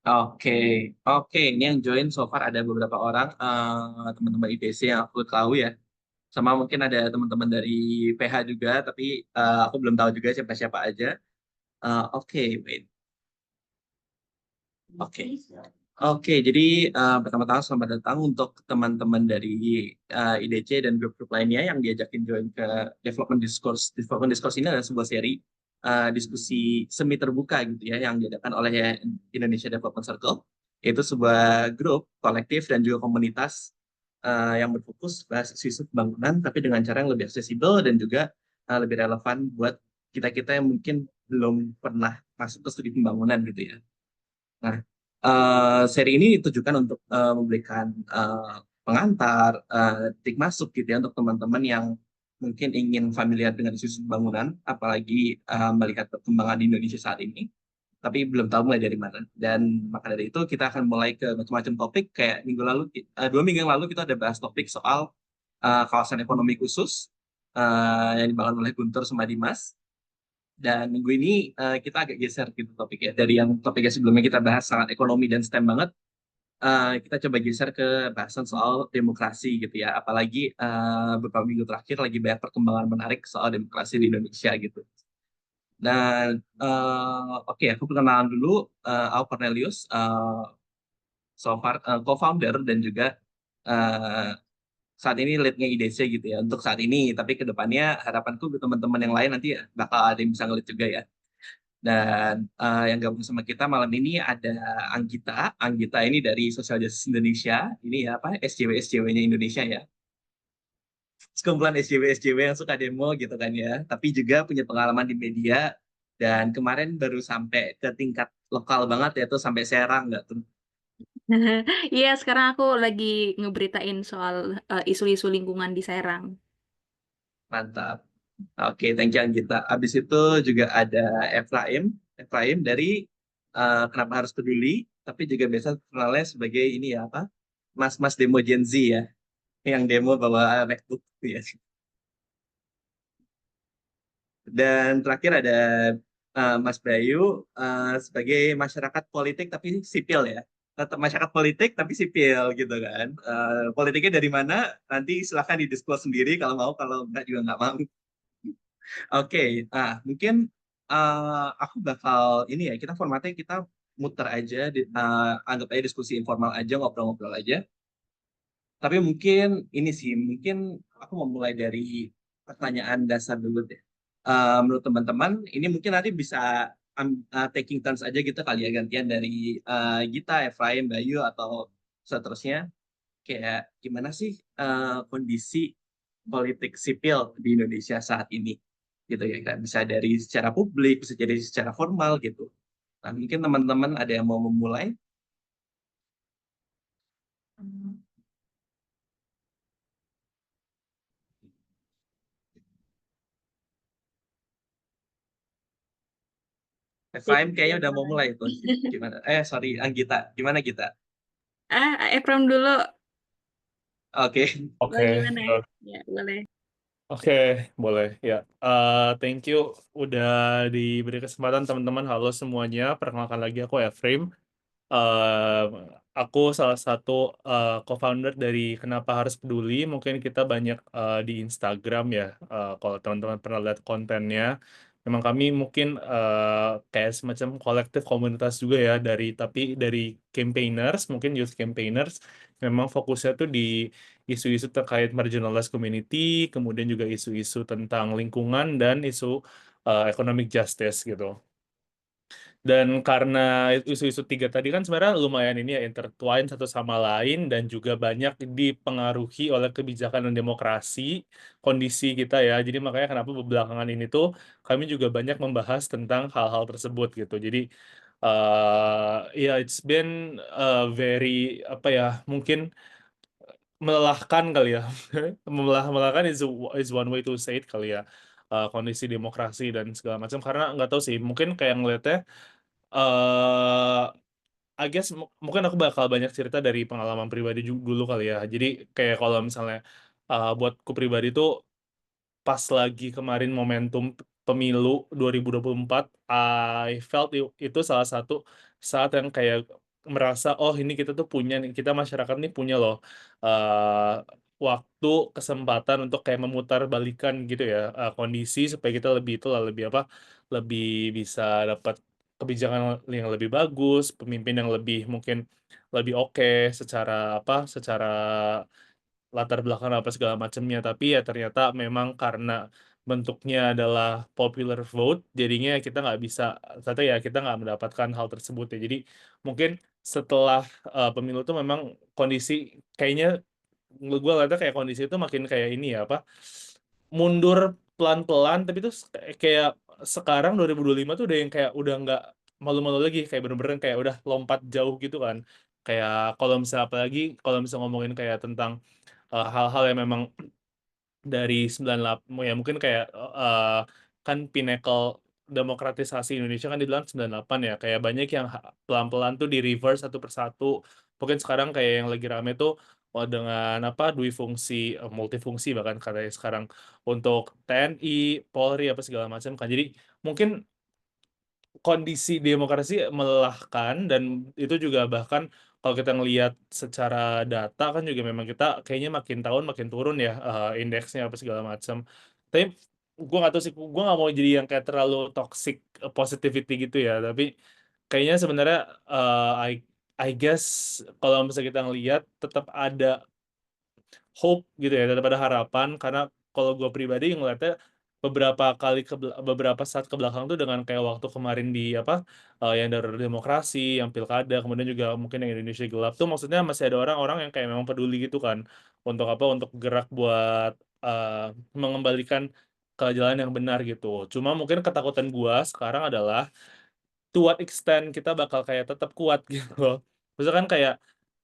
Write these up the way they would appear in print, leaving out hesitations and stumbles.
Oke, oke. Ini yang join so far ada beberapa orang teman-teman ITC yang aku tahu ya. Sama mungkin ada teman-teman dari PH juga, tapi aku belum tahu juga siapa-siapa aja. Oke, wait. Oke. Oke, jadi pertama-tama selamat datang untuk teman-teman dari IDC dan grup-grup lainnya yang diajakin join ke Development Discourse. Development Discourse ini adalah sebuah seri diskusi semi terbuka gitu ya yang diadakan oleh Indonesia Development Circle. Itu sebuah grup, kolektif dan juga komunitas yang berfokus bahas isu-isu pembangunan tapi dengan cara yang lebih aksesibel dan juga lebih relevan buat kita-kita yang mungkin belum pernah masuk ke studi pembangunan gitu ya. Nah, seri ini ditujukan untuk memberikan pengantar, titik masuk gitu ya untuk teman-teman yang mungkin ingin familiar dengan isu bangunan, apalagi melihat perkembangan di Indonesia saat ini, tapi belum tahu mulai dari mana. Dan maka dari itu kita akan mulai ke macam-macam topik, kayak minggu lalu, 2 minggu yang lalu kita ada bahas topik soal kawasan ekonomi khusus yang dibangun oleh Guntur sama Dimas. Dan minggu ini kita agak geser gitu topiknya. Dari yang topiknya sebelumnya kita bahas sangat ekonomi dan STEM banget, kita coba geser ke bahasan soal demokrasi gitu ya. Apalagi beberapa minggu terakhir lagi banyak perkembangan menarik soal demokrasi di Indonesia gitu. Dan oke, aku perkenalan dulu. Aku Cornelius, so far co-founder dan juga eh, saat ini leadnya IDC gitu ya. Untuk saat ini, tapi ke depannya harapanku ke teman-teman yang lain nanti bakal ada yang bisa ngelit juga ya. Dan yang gabung sama kita malam ini ada Anggita. Anggita ini dari Social Justice Indonesia. Ini ya apa SJW-SJW-nya Indonesia ya. Sekumpulan SJW-SJW yang suka demo gitu kan ya. Tapi juga punya pengalaman di media. Dan kemarin baru sampai ke tingkat lokal banget ya tuh sampai Serang nggak tuh. Iya, sekarang aku lagi ngeberitain soal isu-isu lingkungan di Serang. Mantap. Oke, thank you Anggita. Abis itu juga ada Efraim. Efraim dari Kenapa Harus Peduli. Tapi juga biasa kenalnya sebagai ini ya apa? Mas-mas demo Gen Z ya. Yang demo bawa MacBook gitu ya. Dan terakhir ada Mas Bayu sebagai masyarakat politik tapi sipil ya. Tetap masyarakat politik tapi sipil gitu kan. Politiknya dari mana? Nanti silahkan didiskusi sendiri kalau mau, kalau enggak juga nggak mau. Oke, mungkin aku bakal ini ya, kita formatnya kita muter aja, anggap aja diskusi informal aja, ngobrol-ngobrol aja. Tapi mungkin ini sih, mungkin aku mau mulai dari pertanyaan dasar dulu deh. Menurut teman-teman, ini mungkin nanti bisa taking turns aja gitu kali ya, gantian dari Gita, Efraim, Bayu, atau seterusnya. Kayak gimana sih kondisi politik sipil di Indonesia saat ini? Gitu ya kan. Bisa dari secara publik, bisa jadi secara formal gitu. Nah, mungkin teman-teman ada yang mau memulai? Jadi Efraim kayaknya udah mau mulai tuh. Gimana? Sorry, Anggita. Gimana Gita? Efram dulu. Oke. Boleh Oke, gimana ya? Ya, boleh. oke, boleh ya. Thank you udah diberi kesempatan teman-teman. Halo semuanya, perkenalkan lagi aku Efraim. Eh, aku salah satu co-founder dari Kenapa Harus Peduli. Mungkin kita banyak di Instagram ya. Kalau teman-teman pernah lihat kontennya, memang kami mungkin kayak semacam kolektif komunitas juga ya dari campaigners, mungkin youth campaigners. Memang fokusnya tuh di isu-isu terkait marginalized community, kemudian juga isu-isu tentang lingkungan dan isu economic justice gitu. Dan karena isu-isu tiga tadi kan sebenarnya lumayan ini ya intertwine satu sama lain dan juga banyak dipengaruhi oleh kebijakan dan demokrasi kondisi kita ya. Jadi makanya kenapa belakangan ini tuh kami juga banyak membahas tentang hal-hal tersebut gitu. Jadi ya it's been very apa ya mungkin melelahkan kali ya. Melelahkan is one way to say it kali ya. Kondisi demokrasi dan segala macam karena nggak tahu sih mungkin kayak ngeliatnya eh I guess mungkin aku bakal banyak cerita dari pengalaman pribadi dulu kali ya. Jadi kayak kalau misalnya buatku pribadi tuh pas lagi kemarin momentum pemilu 2024, I felt itu salah satu saat yang kayak merasa oh ini kita tuh punya nih, kita masyarakat nih punya loh eh, waktu kesempatan untuk kayak memutarbalikkan gitu ya kondisi supaya kita lebih itu lah lebih apa lebih bisa dapat kebijakan yang lebih bagus, pemimpin yang lebih mungkin lebih oke secara apa secara latar belakang apa segala macamnya, tapi ya ternyata memang karena bentuknya adalah popular vote jadinya kita nggak bisa satu ya kita nggak mendapatkan hal tersebut ya. Jadi mungkin setelah pemilu itu memang kondisi kayaknya gue lihatnya kayak kondisi itu makin kayak ini ya apa mundur pelan-pelan, tapi terus kayak sekarang 2025 tuh udah yang kayak udah nggak malu-malu lagi, kayak bener-bener kayak udah lompat jauh gitu kan. Kayak kalau misalnya apalagi kalau misalnya ngomongin kayak tentang hal-hal yang memang dari 98 ya mungkin kayak kan pinnacle demokratisasi Indonesia kan di dalam 98 ya, kayak banyak yang pelan-pelan tuh di reverse satu persatu. Mungkin sekarang kayak yang lagi rame tuh dengan apa dui fungsi multifungsi bahkan katanya sekarang untuk TNI, Polri apa segala macam kan. Jadi mungkin kondisi demokrasi melelahkan dan itu juga bahkan kalau kita ngelihat secara data kan juga memang kita kayaknya makin tahun makin turun ya indeksnya apa segala macam. Tapi gue nggak tahu sih, gue nggak mau jadi yang kayak terlalu toxic positivity gitu ya. Tapi kayaknya sebenarnya I guess kalau misalnya kita ngelihat tetap ada hope gitu ya, tetap ada harapan karena kalau gue pribadi ngeliatnya beberapa saat ke belakang tuh dengan kayak waktu kemarin di apa yang dari demokrasi, yang pilkada, kemudian juga mungkin yang Indonesia Gelap tuh maksudnya masih ada orang-orang yang kayak memang peduli gitu kan untuk apa untuk gerak buat mengembalikan ke jalan yang benar gitu. Cuma mungkin ketakutan gua sekarang adalah to what extent kita bakal kayak tetap kuat gitu loh. Misalkan kayak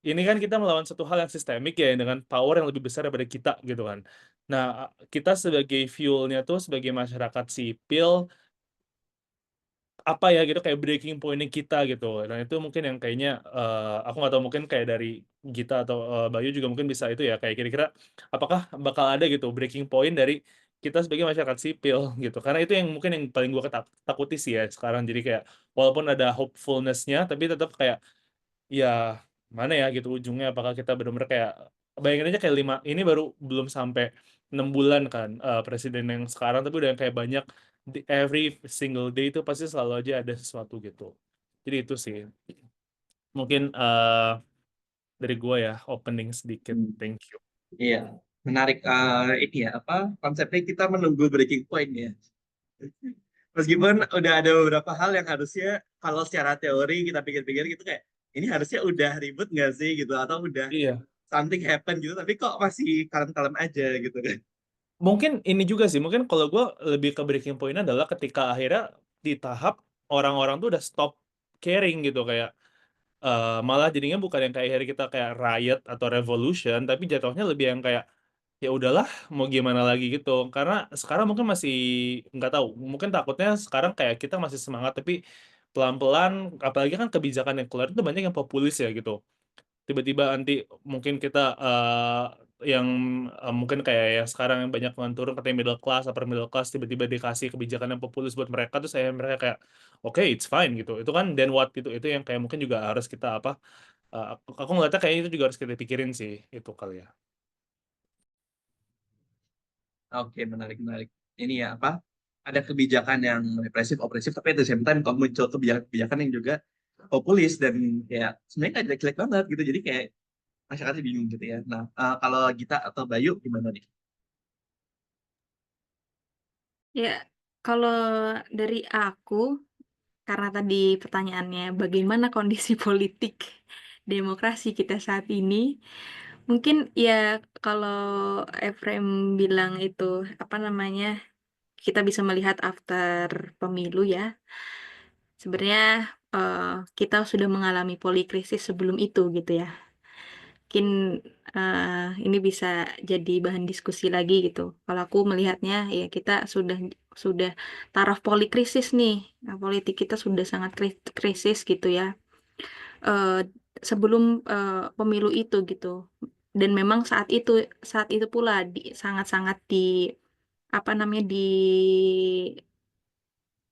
ini kan kita melawan satu hal yang sistemik ya yang dengan power yang lebih besar daripada kita gitu kan. Nah, kita sebagai fuelnya tuh sebagai masyarakat sipil apa ya gitu kayak breaking point kita gitu. Dan itu mungkin yang kayaknya aku nggak tahu mungkin kayak dari Gita atau Bayu juga mungkin bisa itu ya kayak kira-kira apakah bakal ada gitu breaking point dari kita sebagai masyarakat sipil gitu. Karena itu yang mungkin yang paling gua takuti sih ya sekarang. Jadi kayak walaupun ada hopefulness-nya tapi tetap kayak ya mana ya gitu ujungnya apakah kita benar-benar kayak bayangin aja kayak ini baru belum sampai 6 bulan kan presiden yang sekarang tapi udah yang kayak banyak di every single day itu pasti selalu aja ada sesuatu gitu. Jadi itu sih mungkin dari gua ya opening sedikit. Hmm. Thank you. Iya, menarik ini ya apa konsepnya kita menunggu breaking point ya. Meskipun udah ada beberapa hal yang harusnya kalau secara teori kita pikir-pikir gitu kayak ini harusnya udah ribut nggak sih gitu atau udah Iya. something happen gitu tapi kok masih kalem-kalem aja gitu kan. Mungkin ini juga sih, mungkin kalau gue lebih ke breaking point adalah ketika akhirnya di tahap orang-orang tuh udah stop caring gitu kayak malah jadinya bukan yang kayak akhirnya kita kayak riot atau revolution, tapi jatuhnya lebih yang kayak ya udahlah mau gimana lagi gitu. Karena sekarang mungkin masih nggak tahu, mungkin takutnya sekarang kayak kita masih semangat tapi pelan-pelan, apalagi kan kebijakan yang keluar itu banyak yang populis ya gitu. Tiba-tiba nanti mungkin kita yang mungkin kayak yang sekarang yang banyak turun katanya middle class, upper middle class tiba-tiba dikasih kebijakan yang populis buat mereka tuh saya mereka kayak oke it's fine gitu. Itu kan then what gitu. Itu yang kayak mungkin juga harus kita apa aku ngeliatnya kayak itu juga harus kita pikirin sih itu kali ya. Oke, menarik menarik. Ini ya apa? Ada kebijakan yang represif, opresif, tapi at the same time kalau muncul kebijakan yang juga populis dan kayak sebenarnya nggak jelek-jelek banget gitu. Jadi kayak masyarakatnya bingung gitu ya. Nah, kalau Gita atau Bayu gimana nih? Ya, kalau dari aku, karena tadi pertanyaannya bagaimana kondisi politik demokrasi kita saat ini, mungkin ya kalau Efrem bilang itu apa namanya, kita bisa melihat after pemilu ya. Sebenarnya kita sudah mengalami polikrisis sebelum itu gitu ya. Mungkin ini bisa jadi bahan diskusi lagi gitu. Kalau aku melihatnya ya kita sudah taraf polikrisis nih. Nah, politik kita sudah sangat krisis gitu ya. Eh, sebelum pemilu itu gitu. Dan memang saat itu pula sangat-sangat di apa namanya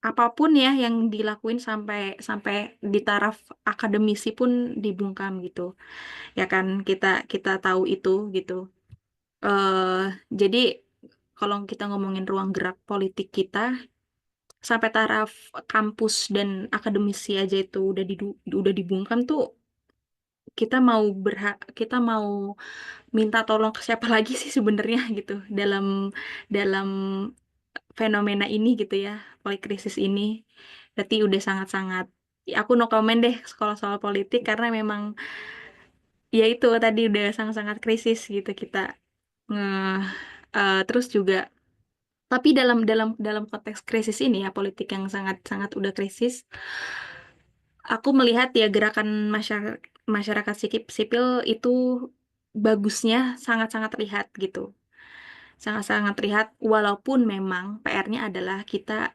apapun ya yang dilakuin sampai sampai di taraf akademisi pun dibungkam gitu. Ya kan kita kita tahu itu gitu. eh jadi kalau kita ngomongin ruang gerak politik kita sampai taraf kampus dan akademisi aja itu udah dibungkam tuh kita mau minta tolong ke siapa lagi sih sebenarnya gitu dalam fenomena ini gitu ya, polikrisis ini. Berarti udah sangat-sangat, ya aku no comment deh kalau soal politik karena memang ya itu tadi udah sangat-sangat krisis gitu kita nge terus juga tapi dalam dalam dalam konteks krisis ini ya, politik yang sangat-sangat udah krisis, aku melihat ya gerakan masyarakat masyarakat sipil itu bagusnya sangat-sangat terlihat gitu. Sangat-sangat terlihat walaupun memang PR-nya adalah kita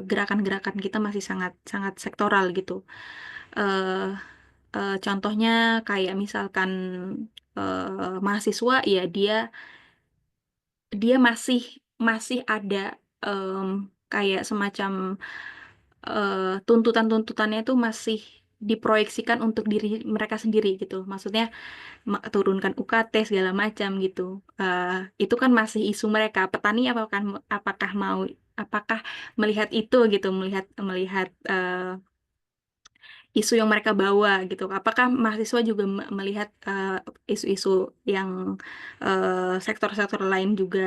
gerakan-gerakan kita masih sangat sangat sektoral gitu. Eh contohnya kayak misalkan mahasiswa ya dia dia masih masih ada em, kayak semacam tuntutan-tuntutannya itu masih diproyeksikan untuk diri mereka sendiri gitu. Maksudnya turunkan UKT segala macam gitu. Eh, itu kan masih isu mereka. Petani apakah mau apakah melihat itu gitu, melihat melihat isu yang mereka bawa gitu. Apakah mahasiswa juga melihat isu-isu yang sektor-sektor lain juga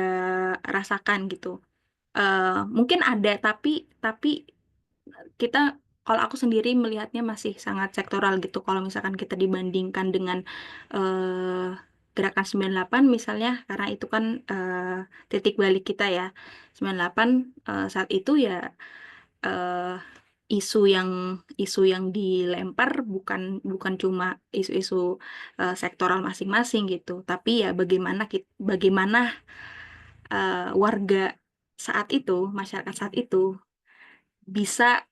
rasakan gitu. Mungkin ada tapi kita kalau aku sendiri melihatnya masih sangat sektoral gitu. Kalau misalkan kita dibandingkan dengan eh, gerakan 98 misalnya, karena itu kan titik balik kita ya. 98 saat itu ya eh, isu yang dilempar bukan bukan cuma isu-isu sektoral masing-masing gitu, tapi ya bagaimana warga saat itu, masyarakat saat itu bisa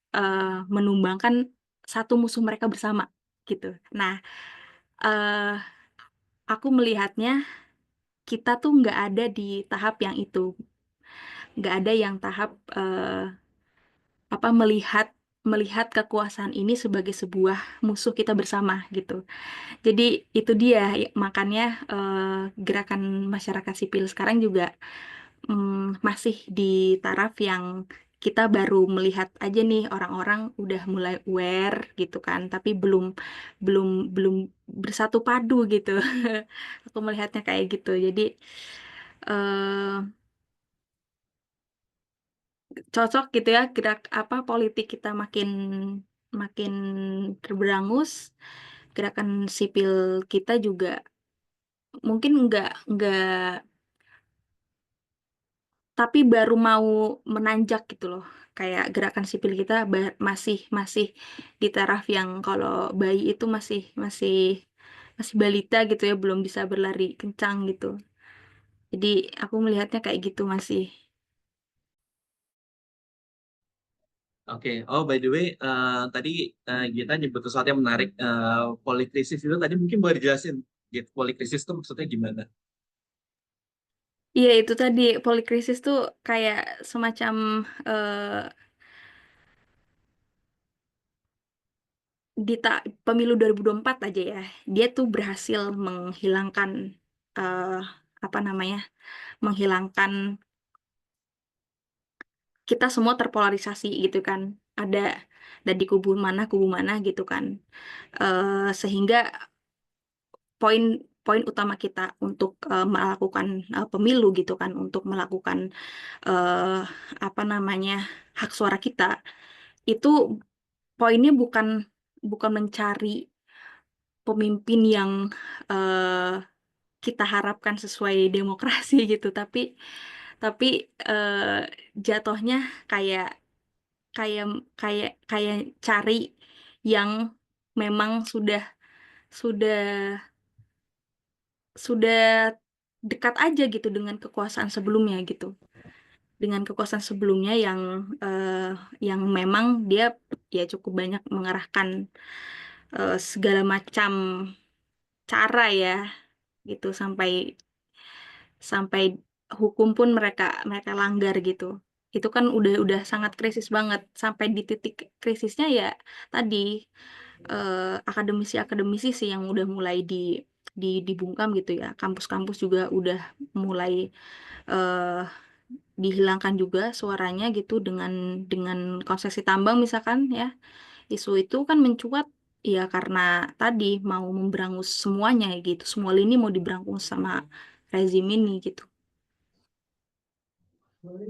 menumbangkan satu musuh mereka bersama gitu. Nah, eh, aku melihatnya kita tuh nggak ada di tahap yang itu, nggak ada yang tahap apa melihat melihat kekuasaan ini sebagai sebuah musuh kita bersama gitu. Jadi itu dia makanya gerakan masyarakat sipil sekarang juga masih di taraf yang kita baru melihat aja nih orang-orang udah mulai aware gitu kan, tapi belum belum belum bersatu padu gitu. Aku melihatnya kayak gitu. Jadi eh, cocok gitu ya gerak apa politik kita makin makin terberangus, gerakan sipil kita juga mungkin nggak tapi baru mau menanjak gitu loh. Kayak gerakan sipil kita masih masih di taraf yang kalau bayi itu masih masih masih balita gitu ya, belum bisa berlari kencang gitu. Jadi aku melihatnya kayak gitu masih. Oke, oh by the way, tadi Gita nyebut sesuatu yang menarik, polikrisis itu tadi mungkin boleh dijelasin, gitu, polikrisis itu maksudnya gimana? Iya itu tadi polikrisis tuh kayak semacam eh, pemilu 2024 aja ya. Dia tuh berhasil menghilangkan eh, apa namanya? Menghilangkan kita semua terpolarisasi gitu kan. Ada di kubu mana gitu kan. Sehingga poin poin utama kita untuk melakukan pemilu gitu kan, untuk melakukan eh, apa namanya hak suara kita itu poinnya bukan bukan mencari pemimpin yang eh, kita harapkan sesuai demokrasi gitu, tapi eh, jatuhnya kayak kayak kayak cari yang memang sudah sudah dekat aja gitu dengan kekuasaan sebelumnya gitu, dengan kekuasaan sebelumnya yang memang dia ya cukup banyak mengerahkan segala macam cara ya gitu, sampai sampai hukum pun mereka mereka langgar gitu. itu kan udah sangat krisis banget. Sampai di titik krisisnya ya tadi akademisi-akademisi sih yang udah mulai dibungkam gitu ya. Kampus-kampus juga udah mulai eh, dihilangkan juga suaranya gitu dengan konsesi tambang misalkan ya. Isu itu kan mencuat ya karena tadi mau memberangus semuanya gitu. Semua lini mau diberangus sama rezim ini gitu.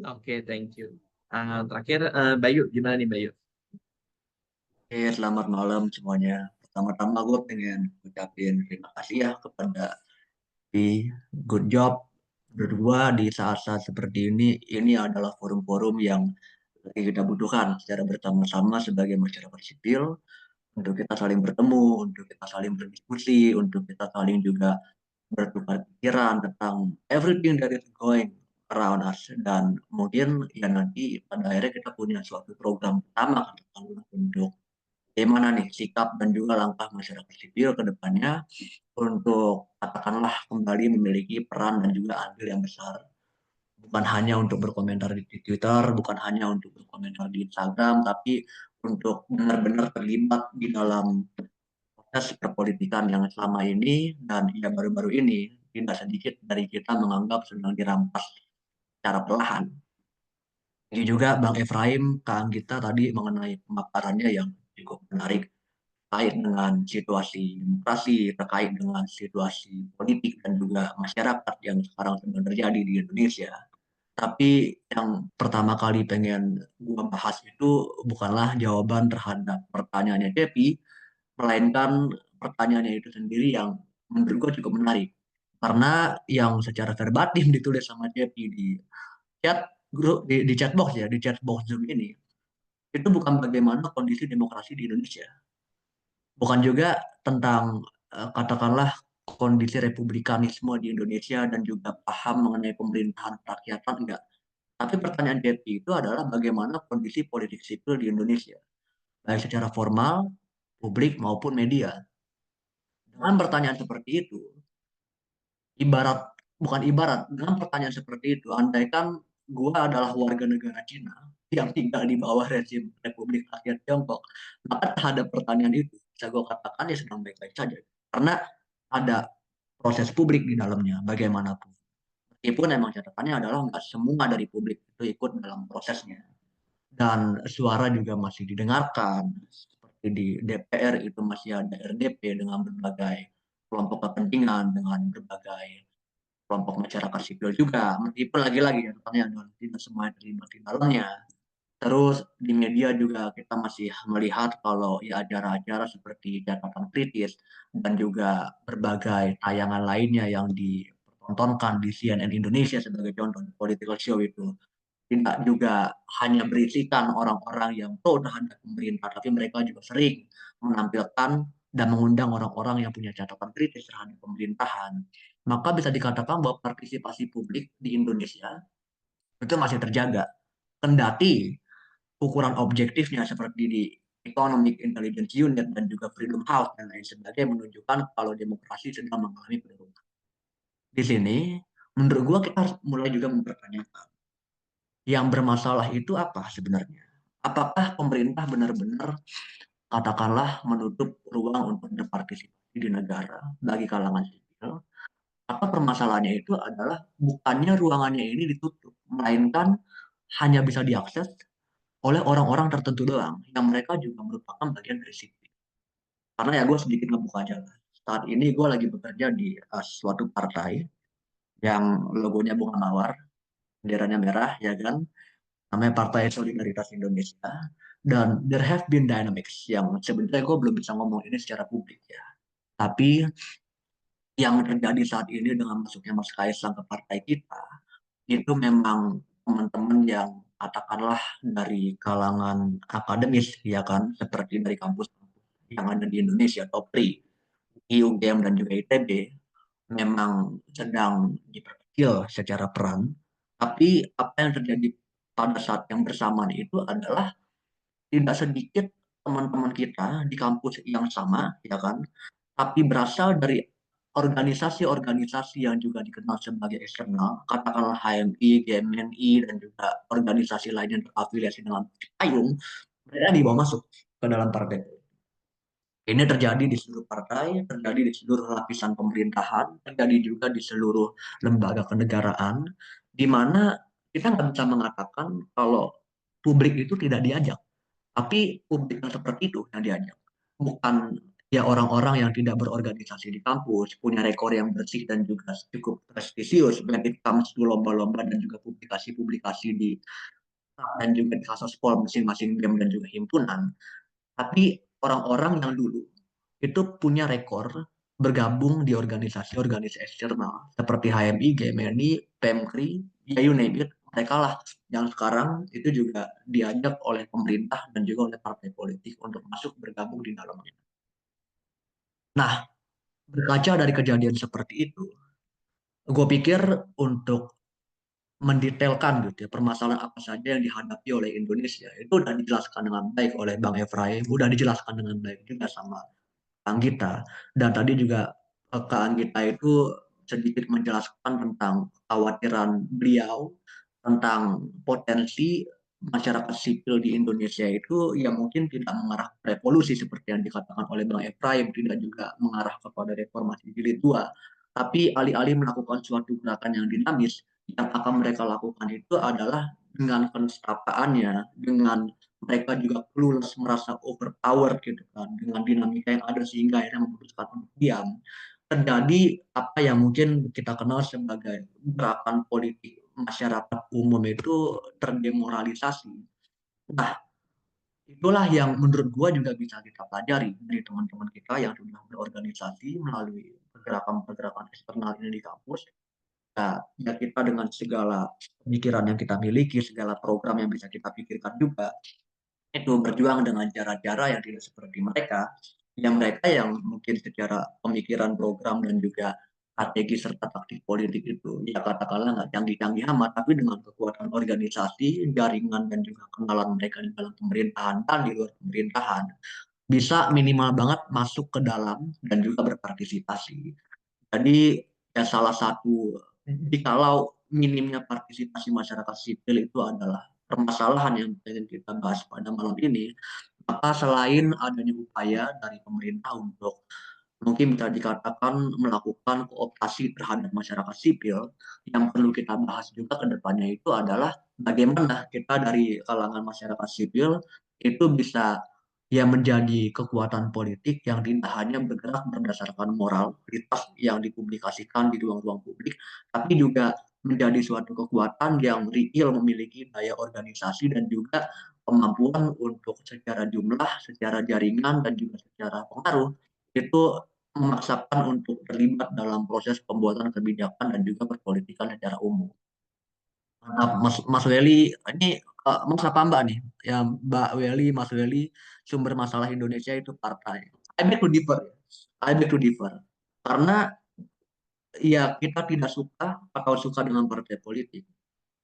Oke, thank you. Terakhir, Bayu, gimana nih Bayu? Selamat malam semuanya. Pertama-tama gue pengen ucapin terima kasih ya kepada di Good Job. Menurut gue di saat-saat seperti ini adalah forum-forum yang lagi kita butuhkan secara bersama-sama sebagai masyarakat sipil untuk kita saling bertemu, untuk kita saling berdiskusi, untuk kita saling juga bertukar pikiran tentang everything that is going around us. Dan mungkin ya nanti pada akhirnya kita punya suatu program pertama kan, untuk bagaimana nih sikap dan juga langkah masyarakat sipil ke depannya untuk katakanlah kembali memiliki peran dan juga andil yang besar. Bukan hanya untuk berkomentar di Twitter, bukan hanya untuk berkomentar di Instagram, tapi untuk benar-benar terlibat di dalam proses perpolitikan yang selama ini dan yang baru-baru ini tidak sedikit dari kita menganggap sedang dirampas secara perlahan. Ini juga Bang Efraim, Kak Anggita tadi mengenai pemaparannya yang cukup menarik terkait dengan situasi demokrasi, terkait dengan situasi politik dan juga masyarakat yang sekarang sedang terjadi di Indonesia. Tapi yang pertama kali pengen gue bahas itu bukanlah jawaban terhadap pertanyaannya Cepi, melainkan pertanyaannya itu sendiri yang menurut gue cukup menarik. Karena yang secara verbatim ditulis sama Cepi di chat grup di chatbox ya, di chatbox Zoom ini, itu bukan bagaimana kondisi demokrasi di Indonesia. Bukan juga tentang katakanlah kondisi republikanisme di Indonesia dan juga paham mengenai pemerintahan rakyatan, enggak. Tapi pertanyaan JP itu adalah bagaimana kondisi politik sipil di Indonesia, baik secara formal, publik maupun media. Dengan pertanyaan seperti itu, dengan pertanyaan seperti itu, andaikan gua adalah warga negara Cina yang tinggal di bawah rezim Republik Rakyat Tiongkok, maka terhadap pertanyaan itu bisa gue katakan ya sedang baik-baik saja, karena ada proses publik di dalamnya bagaimanapun. Meskipun emang catatannya adalah nggak semua dari publik itu ikut dalam prosesnya, dan suara juga masih didengarkan. Seperti di DPR itu masih ada RDP dengan berbagai kelompok kepentingan, dengan berbagai kelompok masyarakat sipil juga, meskipun lagi-lagi catatannya adalah tidak semua terlibat di dalamnya. Terus di media juga kita masih melihat kalau ya acara-acara seperti catatan kritis dan juga berbagai tayangan lainnya yang ditontonkan di CNN Indonesia sebagai contoh political show itu tidak juga hanya berisikan orang-orang yang pro terhadap pemerintah, tapi mereka juga sering menampilkan dan mengundang orang-orang yang punya catatan kritis terhadap pemerintahan. Maka bisa dikatakan bahwa partisipasi publik di Indonesia itu masih terjaga. Kendati ukuran objektifnya seperti di Economic Intelligence Unit dan juga Freedom House dan lain sebagainya menunjukkan kalau demokrasi sedang mengalami penurunan. Di sini, menurut gua kita harus mulai juga mempertanyakan yang bermasalah itu apa sebenarnya? Apakah pemerintah benar-benar katakanlah menutup ruang untuk berpartisipasi di negara bagi kalangan sipil? Atau permasalahannya itu adalah bukannya ruangannya ini ditutup, melainkan hanya bisa diakses oleh orang-orang tertentu doang, yang mereka juga merupakan bagian dari sipil. Karena ya gue sedikit ngebuka aja lah. Saat ini gue lagi bekerja di suatu partai yang logonya bunga mawar, benderanya merah, ya kan? Namanya Partai Solidaritas Indonesia. Dan there have been dynamics yang sebenarnya gue belum bisa ngomong ini secara publik ya. Tapi yang terjadi saat ini dengan masuknya Mas Kaisang ke partai kita, itu memang teman-teman yang katakanlah dari kalangan akademis ya kan, seperti dari kampus yang ada di Indonesia, TOPRI, UGM dan juga ITB, memang sedang diperkecil secara peran. Tapi apa yang terjadi pada saat yang bersamaan itu adalah tidak sedikit teman-teman kita di kampus yang sama, ya kan, tapi berasal dari organisasi-organisasi yang juga dikenal sebagai eksternal, katakanlah HMI, GMNI, dan juga organisasi lain yang terafiliasi dengan payung, mereka dibawa masuk ke dalam partai. Ini terjadi di seluruh partai, terjadi di seluruh lapisan pemerintahan, terjadi juga di seluruh lembaga kenegaraan, di mana kita nggak bisa mengatakan kalau publik itu tidak diajak. Tapi publik yang seperti itu yang diajak. Bukan ya orang-orang yang tidak berorganisasi di kampus, punya rekor yang bersih dan juga cukup prestisius, when it comes to lomba-lomba dan juga publikasi-publikasi di dan juga di kasus-pol masing-masing BEM dan juga himpunan. Tapi orang-orang yang dulu itu punya rekor bergabung di organisasi-organisasi eksternal seperti HMI, GMNI, PEMKRI, ya you name it, mereka lah yang sekarang itu juga diajak oleh pemerintah dan juga oleh partai politik untuk masuk bergabung di dalamnya. Nah, berkaca dari kejadian seperti itu, gue pikir untuk mendetailkan gitu ya permasalahan apa saja yang dihadapi oleh Indonesia itu udah dijelaskan dengan baik oleh Bang Efraim, udah dijelaskan dengan baik juga sama Anggita. Dan tadi juga Kak Anggita itu sedikit menjelaskan tentang kekhawatiran beliau tentang potensi masyarakat sipil di Indonesia itu yang mungkin tidak mengarah ke revolusi seperti yang dikatakan oleh Bang Efraim, tidak juga mengarah kepada reformasi jilid 2, tapi alih-alih melakukan suatu gerakan yang dinamis, yang akan mereka lakukan itu adalah dengan penstapaannya, dengan mereka juga clueless, merasa overpowered gitu kan dengan dinamika yang ada sehingga akhirnya memutuskan untuk diam. Terjadi apa yang mungkin kita kenal sebagai gerakan politik masyarakat umum itu terdemoralisasi. Nah, itulah yang menurut gua juga bisa kita pelajari dari teman-teman kita yang sudah berorganisasi melalui pergerakan-pergerakan eksternal ini di kampus. Nah, ya kita dengan segala pemikiran yang kita miliki, segala program yang bisa kita pikirkan juga, itu berjuang dengan cara-cara yang tidak seperti mereka, yang mungkin secara pemikiran program dan juga strategi serta taktik politik itu ya katakanlah nggak canggih-canggih amat, tapi dengan kekuatan organisasi, jaringan dan juga kenalan mereka di dalam pemerintahan dan di luar pemerintahan bisa minimal banget masuk ke dalam dan juga berpartisipasi. Jadi ya salah satu jikalau minimnya partisipasi masyarakat sipil itu adalah permasalahan yang ingin kita bahas pada malam ini, maka selain adanya upaya dari pemerintah untuk mungkin bisa dikatakan melakukan kooptasi terhadap masyarakat sipil, yang perlu kita bahas juga ke depannya itu adalah bagaimana kita dari kalangan masyarakat sipil itu bisa ya menjadi kekuatan politik yang tidak hanya bergerak berdasarkan moralitas yang dipublikasikan di ruang-ruang publik, tapi juga menjadi suatu kekuatan yang real memiliki daya organisasi dan juga kemampuan untuk secara jumlah, secara jaringan, dan juga secara pengaruh itu memaksakan untuk terlibat dalam proses pembuatan kebijakan dan juga perpolitikan secara umum. Mas Weli, ini Mas apa Mbak nih? Ya Mbak Weli, Mas Weli, sumber masalah Indonesia itu partai. I beg to differ. I beg to differ. Karena ya kita tidak suka atau suka dengan partai politik.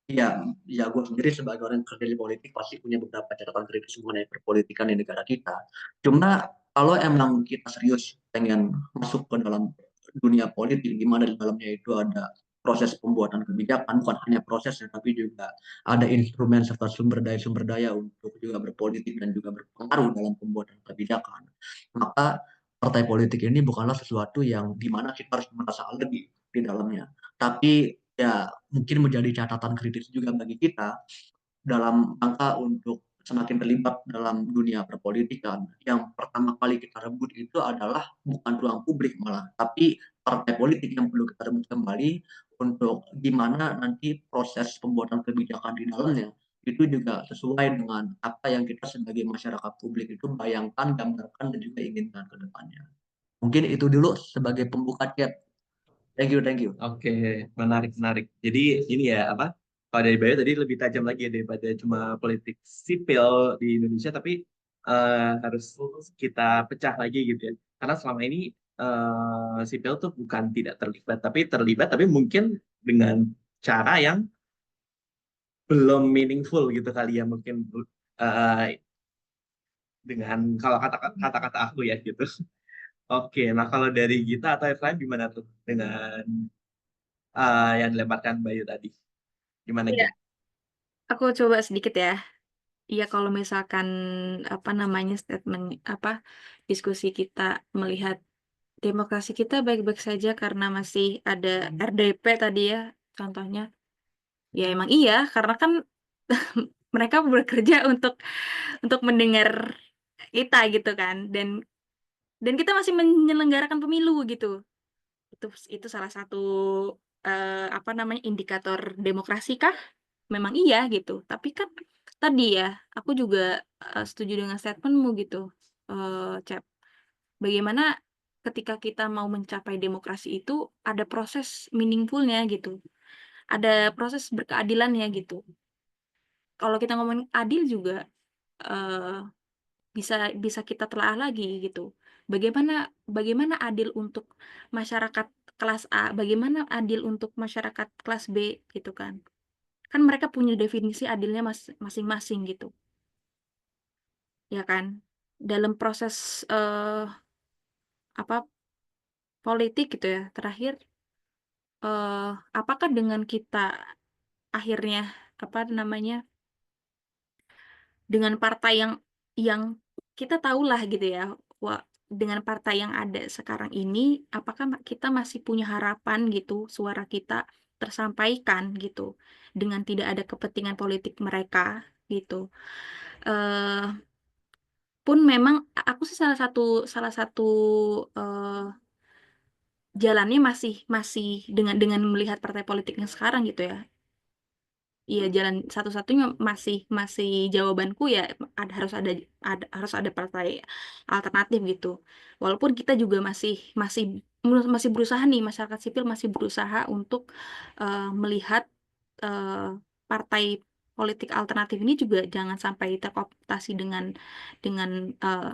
Ya, ya gue sendiri sebagai orang yang kerja di politik pasti punya beberapa catatan kritis mengenai perpolitikan di negara kita. Cuma kalau emang kita serius pengen masuk ke dalam dunia politik, di mana di dalamnya itu ada proses pembuatan kebijakan, bukan hanya prosesnya, tapi juga ada instrumen serta sumber daya untuk juga berpolitik dan juga berpengaruh dalam pembuatan kebijakan. Maka partai politik ini bukanlah sesuatu yang dimana kita harus merasa alergi di dalamnya. Tapi ya mungkin menjadi catatan kritis juga bagi kita dalam rangka untuk semakin terlibat dalam dunia perpolitikan. Yang pertama kali kita rebut itu adalah bukan ruang publik malah, tapi partai politik yang perlu kita rebut kembali untuk gimana nanti proses pembuatan kebijakan di dalamnya itu juga sesuai dengan apa yang kita sebagai masyarakat publik itu bayangkan, gambarkan, dan juga inginkan ke depannya. Mungkin itu dulu sebagai pembuka chat. Thank you, thank you. Oke, menarik. Jadi ini ya apa? Kalau dari Bayu tadi lebih tajam lagi ya daripada cuma politik sipil di Indonesia, tapi harus kita pecah lagi gitu ya. Karena selama ini sipil tuh bukan tidak terlibat, tapi terlibat, tapi mungkin dengan cara yang belum meaningful gitu kali ya, mungkin dengan kalau kata-kata aku ya gitu. Oke, nah kalau dari Gita atau Efraim gimana tuh dengan yang dilemparkan Bayu tadi? Gimana Iya, Git? aku coba sedikit ya. Iya, kalau misalkan apa namanya statement apa diskusi kita melihat demokrasi kita baik-baik saja karena masih ada RDP tadi ya, contohnya. Ya emang iya, karena kan mereka bekerja untuk mendengar kita gitu kan, dan kita masih menyelenggarakan pemilu gitu. Itu salah satu apa namanya indikator demokrasi kah? Memang iya gitu. Tapi kan tadi ya, aku juga setuju dengan statementmu gitu, Cep. Bagaimana ketika kita mau mencapai demokrasi itu ada proses meaningfulnya gitu. Ada proses berkeadilannya gitu. Kalau kita ngomongin adil juga eh, bisa bisa kita telaah lagi gitu. Bagaimana bagaimana adil untuk masyarakat kelas A, bagaimana adil untuk masyarakat kelas B gitu kan. Kan mereka punya definisi adilnya masing-masing gitu, ya kan? Dalam proses apa politik gitu ya. Terakhir apakah dengan kita akhirnya apa namanya dengan partai yang kita tahulah gitu ya, dengan partai yang ada sekarang ini, apakah kita masih punya harapan gitu, suara kita tersampaikan gitu, dengan tidak ada kepentingan politik mereka gitu. eh Pun memang aku sih salah satu eh, jalannya masih masih dengan melihat partai politik yang sekarang gitu ya. Iya, jalan satu-satunya masih masih jawabanku ya harus ada partai alternatif gitu. Walaupun kita juga masih masih masih berusaha nih, masyarakat sipil masih berusaha untuk melihat eh, partai politik alternatif ini juga jangan sampai terkooptasi dengan eh,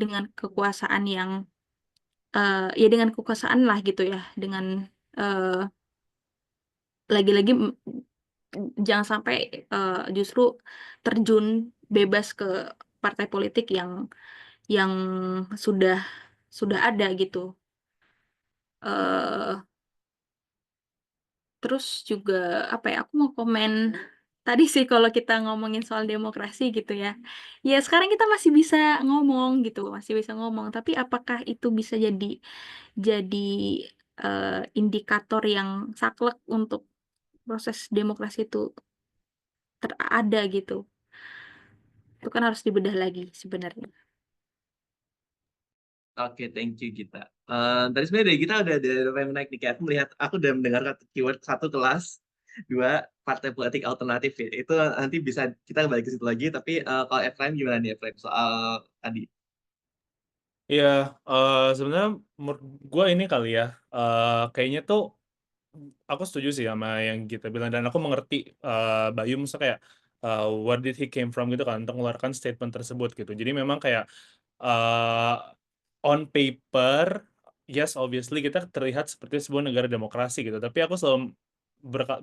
dengan kekuasaan yang ya dengan kekuasaan lah gitu ya, dengan eh, lagi-lagi jangan sampai justru terjun bebas ke partai politik yang sudah sudah ada gitu. eh Terus juga apa ya? Aku mau komen tadi sih kalau kita ngomongin soal demokrasi gitu ya. Ya sekarang kita masih bisa ngomong gitu, masih bisa ngomong. Tapi apakah itu bisa jadi eh, indikator yang saklek untuk proses demokrasi itu ada gitu? Itu kan harus dibedah lagi sebenarnya. Oke, thank you Gita. Tadi sebenarnya dari kita udah ada beberapa yang menarik nih. Kayak aku melihat, aku udah mendengar kata keyword satu kelas, dua partai politik alternatif ya. Itu nanti bisa kita balik ke situ lagi. Tapi kalau Efraim gimana nih Efraim soal tadi? Iya, sebenarnya menurut gue ini kali ya, kayaknya tuh aku setuju sih sama yang kita bilang dan aku mengerti Bayu misalnya kayak where did he came from gitu kan untuk mengeluarkan statement tersebut gitu. Jadi memang kayak uh, on paper, yes obviously kita terlihat seperti sebuah negara demokrasi gitu. Tapi aku selalu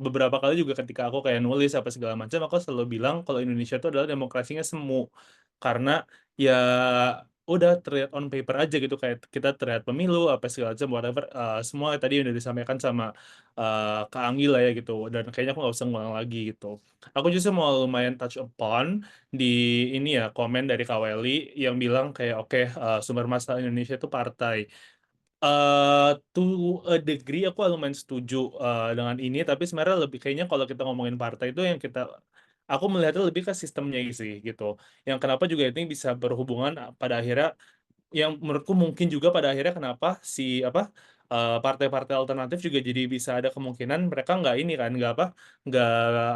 beberapa kali juga ketika aku kayak nulis apa segala macam, aku selalu bilang kalau Indonesia itu adalah demokrasinya semu. Karena ya udah terlihat on paper aja gitu kayak kita terlihat pemilu apa segala macam whatever semua tadi udah disampaikan sama Kak Anggi lah ya gitu dan kayaknya aku nggak usah ngulang lagi gitu. Aku justru mau lumayan touch upon di ini ya komen dari Kak Welly yang bilang kayak oke, sumber masalah Indonesia itu partai. To a degree aku lumayan setuju dengan ini tapi sebenarnya lebih kayaknya kalau kita ngomongin partai itu yang aku melihatnya lebih ke sistemnya sih gitu. Yang kenapa juga ini bisa berhubungan pada akhirnya yang menurutku mungkin juga pada akhirnya kenapa si apa partai-partai alternatif juga jadi bisa ada kemungkinan mereka nggak ini kan nggak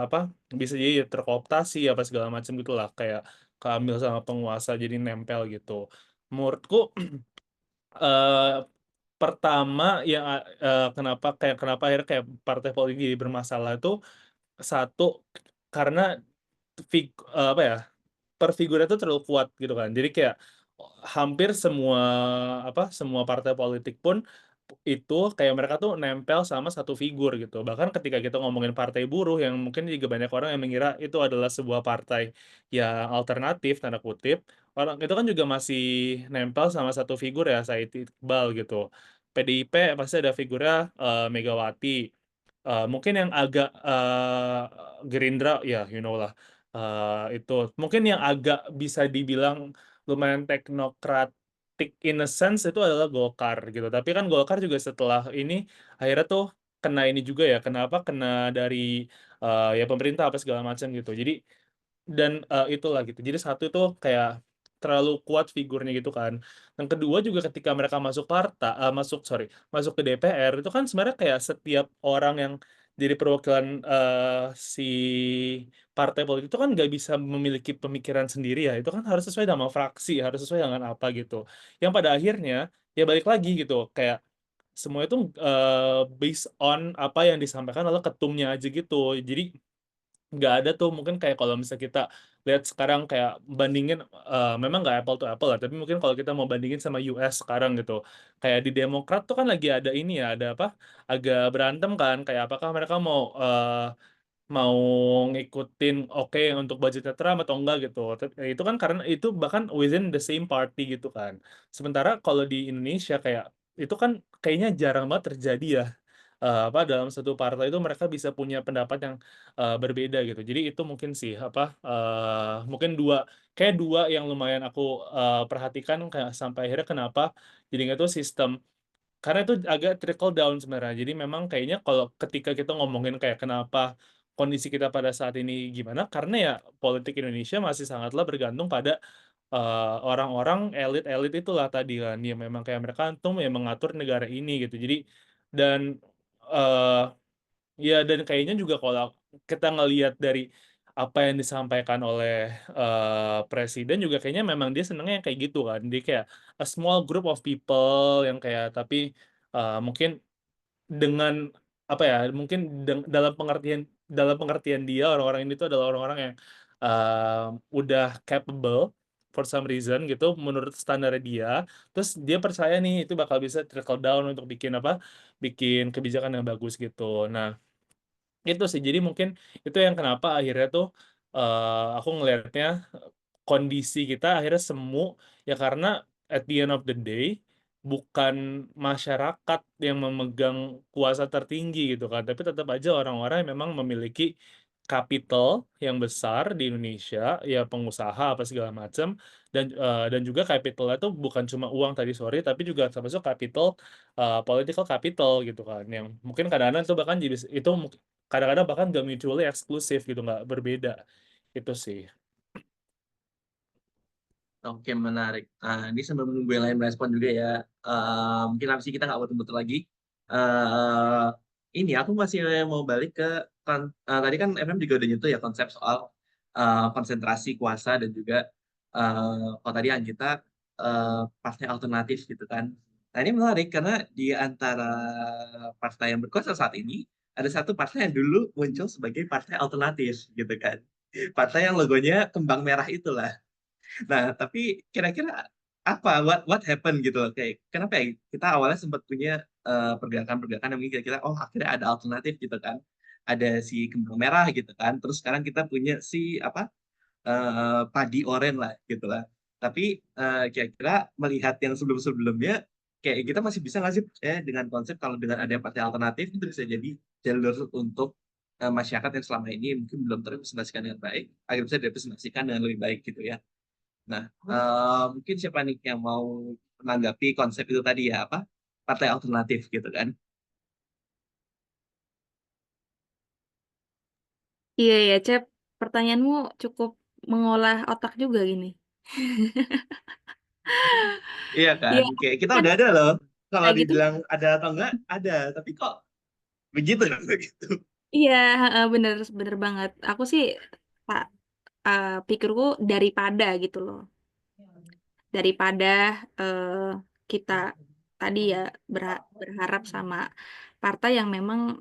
apa bisa jadi terkooptasi apa segala macam gitulah kayak keambil sama penguasa jadi nempel gitu. Menurutku eh, pertama yang kenapa akhirnya kayak partai politik jadi bermasalah itu satu karena apa ya perfigura itu terlalu kuat gitu kan. Jadi kayak hampir semua partai politik pun itu kayak mereka tuh nempel sama satu figur gitu. Bahkan ketika kita ngomongin partai buruh yang mungkin juga banyak orang yang mengira itu adalah sebuah partai yang alternatif tanda kutip. orang itu kan juga masih nempel sama satu figur ya, Said Iqbal gitu. PDIP pasti ada figurnya Megawati. Mungkin yang agak Gerindra ya, you know lah. Itu mungkin yang agak bisa dibilang lumayan teknokratik in a sense itu adalah Golkar gitu. Tapi kan Golkar juga setelah ini akhirnya tuh kena ini juga ya. Kenapa? Kena dari ya pemerintah apa segala macam gitu. Jadi dan itulah gitu. Jadi satu itu kayak terlalu kuat figurnya gitu kan. Yang kedua juga ketika mereka masuk masuk ke DPR itu kan sebenarnya kayak setiap orang yang jadi perwakilan si partai politik itu kan nggak bisa memiliki pemikiran sendiri ya. Itu kan harus sesuai sama fraksi, harus sesuai dengan apa gitu. Yang pada akhirnya ya balik lagi gitu, kayak semua itu based on apa yang disampaikan oleh ketumnya aja gitu. Jadi nggak ada tuh mungkin kayak kalau misalnya kita lihat sekarang kayak bandingin memang nggak apple to apple lah, tapi mungkin kalau kita mau bandingin sama US sekarang gitu, kayak di Demokrat tuh kan lagi ada ini ya, ada apa, agak berantem kan, kayak apakah mereka mau ngikutin oke untuk budgetnya Trump atau enggak gitu. Itu kan karena itu bahkan within the same party gitu kan. Sementara kalau di Indonesia kayak itu kan kayaknya jarang banget terjadi ya. Apa dalam satu partai itu mereka bisa punya pendapat yang berbeda gitu. Jadi itu mungkin sih apa mungkin dua yang lumayan aku perhatikan kayak sampai akhirnya kenapa jadinya tuh sistem, karena itu agak trickle down sebenarnya. Jadi memang kayaknya kalau ketika kita ngomongin kayak kenapa kondisi kita pada saat ini gimana, karena ya politik Indonesia masih sangatlah bergantung pada orang-orang elit-elit itulah tadi kan, yang memang kayak mereka tuh yang mengatur negara ini gitu. Jadi dan eh ya dan kayaknya juga kalau kita ngelihat dari apa yang disampaikan oleh presiden juga kayaknya memang dia senengnya yang kayak gitu kan. Dia kayak a small group of people yang kayak tapi mungkin dengan apa ya mungkin dalam pengertian dia orang-orang ini tuh adalah orang-orang yang udah capable for some reason gitu menurut standar dia, terus dia percaya nih itu bakal bisa trickle down untuk bikin kebijakan yang bagus gitu. Nah itu sih, jadi mungkin itu yang kenapa akhirnya tuh aku ngelihatnya kondisi kita akhirnya semu ya, karena at the end of the day bukan masyarakat yang memegang kuasa tertinggi gitu kan, tapi tetap aja orang-orang yang memang memiliki capital yang besar di Indonesia, ya pengusaha apa segala macam, dan juga capitalnya tuh bukan cuma uang tadi sorry, tapi juga termasuk capital political capital gitu kan, yang mungkin kadang-kadang tuh bahkan jadi itu kadang-kadang bahkan gak mutually eksklusif gitu, nggak berbeda itu sih. Oke, menarik. Nah, ini sambil menunggu yang lain merespon juga ya. Mungkin habis ini kita nggak betul-betul lagi. eh ini aku masih mau balik ke tadi kan FM juga udah nyentuh ya konsep soal konsentrasi kuasa dan juga kalau tadi Anggita partai alternatif gitu kan. Nah ini menarik karena di antara partai yang berkuasa saat ini ada satu partai yang dulu muncul sebagai partai alternatif gitu kan. Partai yang logonya kembang merah itulah. Nah, tapi kira-kira apa what happened gitu loh, kayak kenapa ya kita awalnya sempat punya pergerakan-pergerakan yang mungkin kira-kira oh akhirnya ada alternatif gitu kan. Ada si kembang merah gitu kan. Terus sekarang kita punya si apa padi oren lah gitu lah. Tapi kira-kira melihat yang sebelum-sebelumnya kayak kita masih bisa nggak sih percaya dengan konsep kalau dengan ada partai alternatif itu bisa jadi jalur untuk masyarakat yang selama ini mungkin belum terrepresentasikan dengan baik, agar bisa direpresentasikan dengan lebih baik gitu ya. Nah, mungkin siapa nih yang mau menanggapi konsep itu tadi ya, apa? Partai alternatif gitu kan. Iya ya, Cep. Pertanyaanmu cukup mengolah otak juga gini. Iya kan? Iya, Kayak kita kan udah ada loh. Kalau kayak gitu. dibilang ada atau enggak, ada. Tapi kok begitu gitu. Iya, bener bener banget. Aku sih Pak pikirku daripada gitu loh. Daripada eh, kita tadi ya berharap sama partai yang memang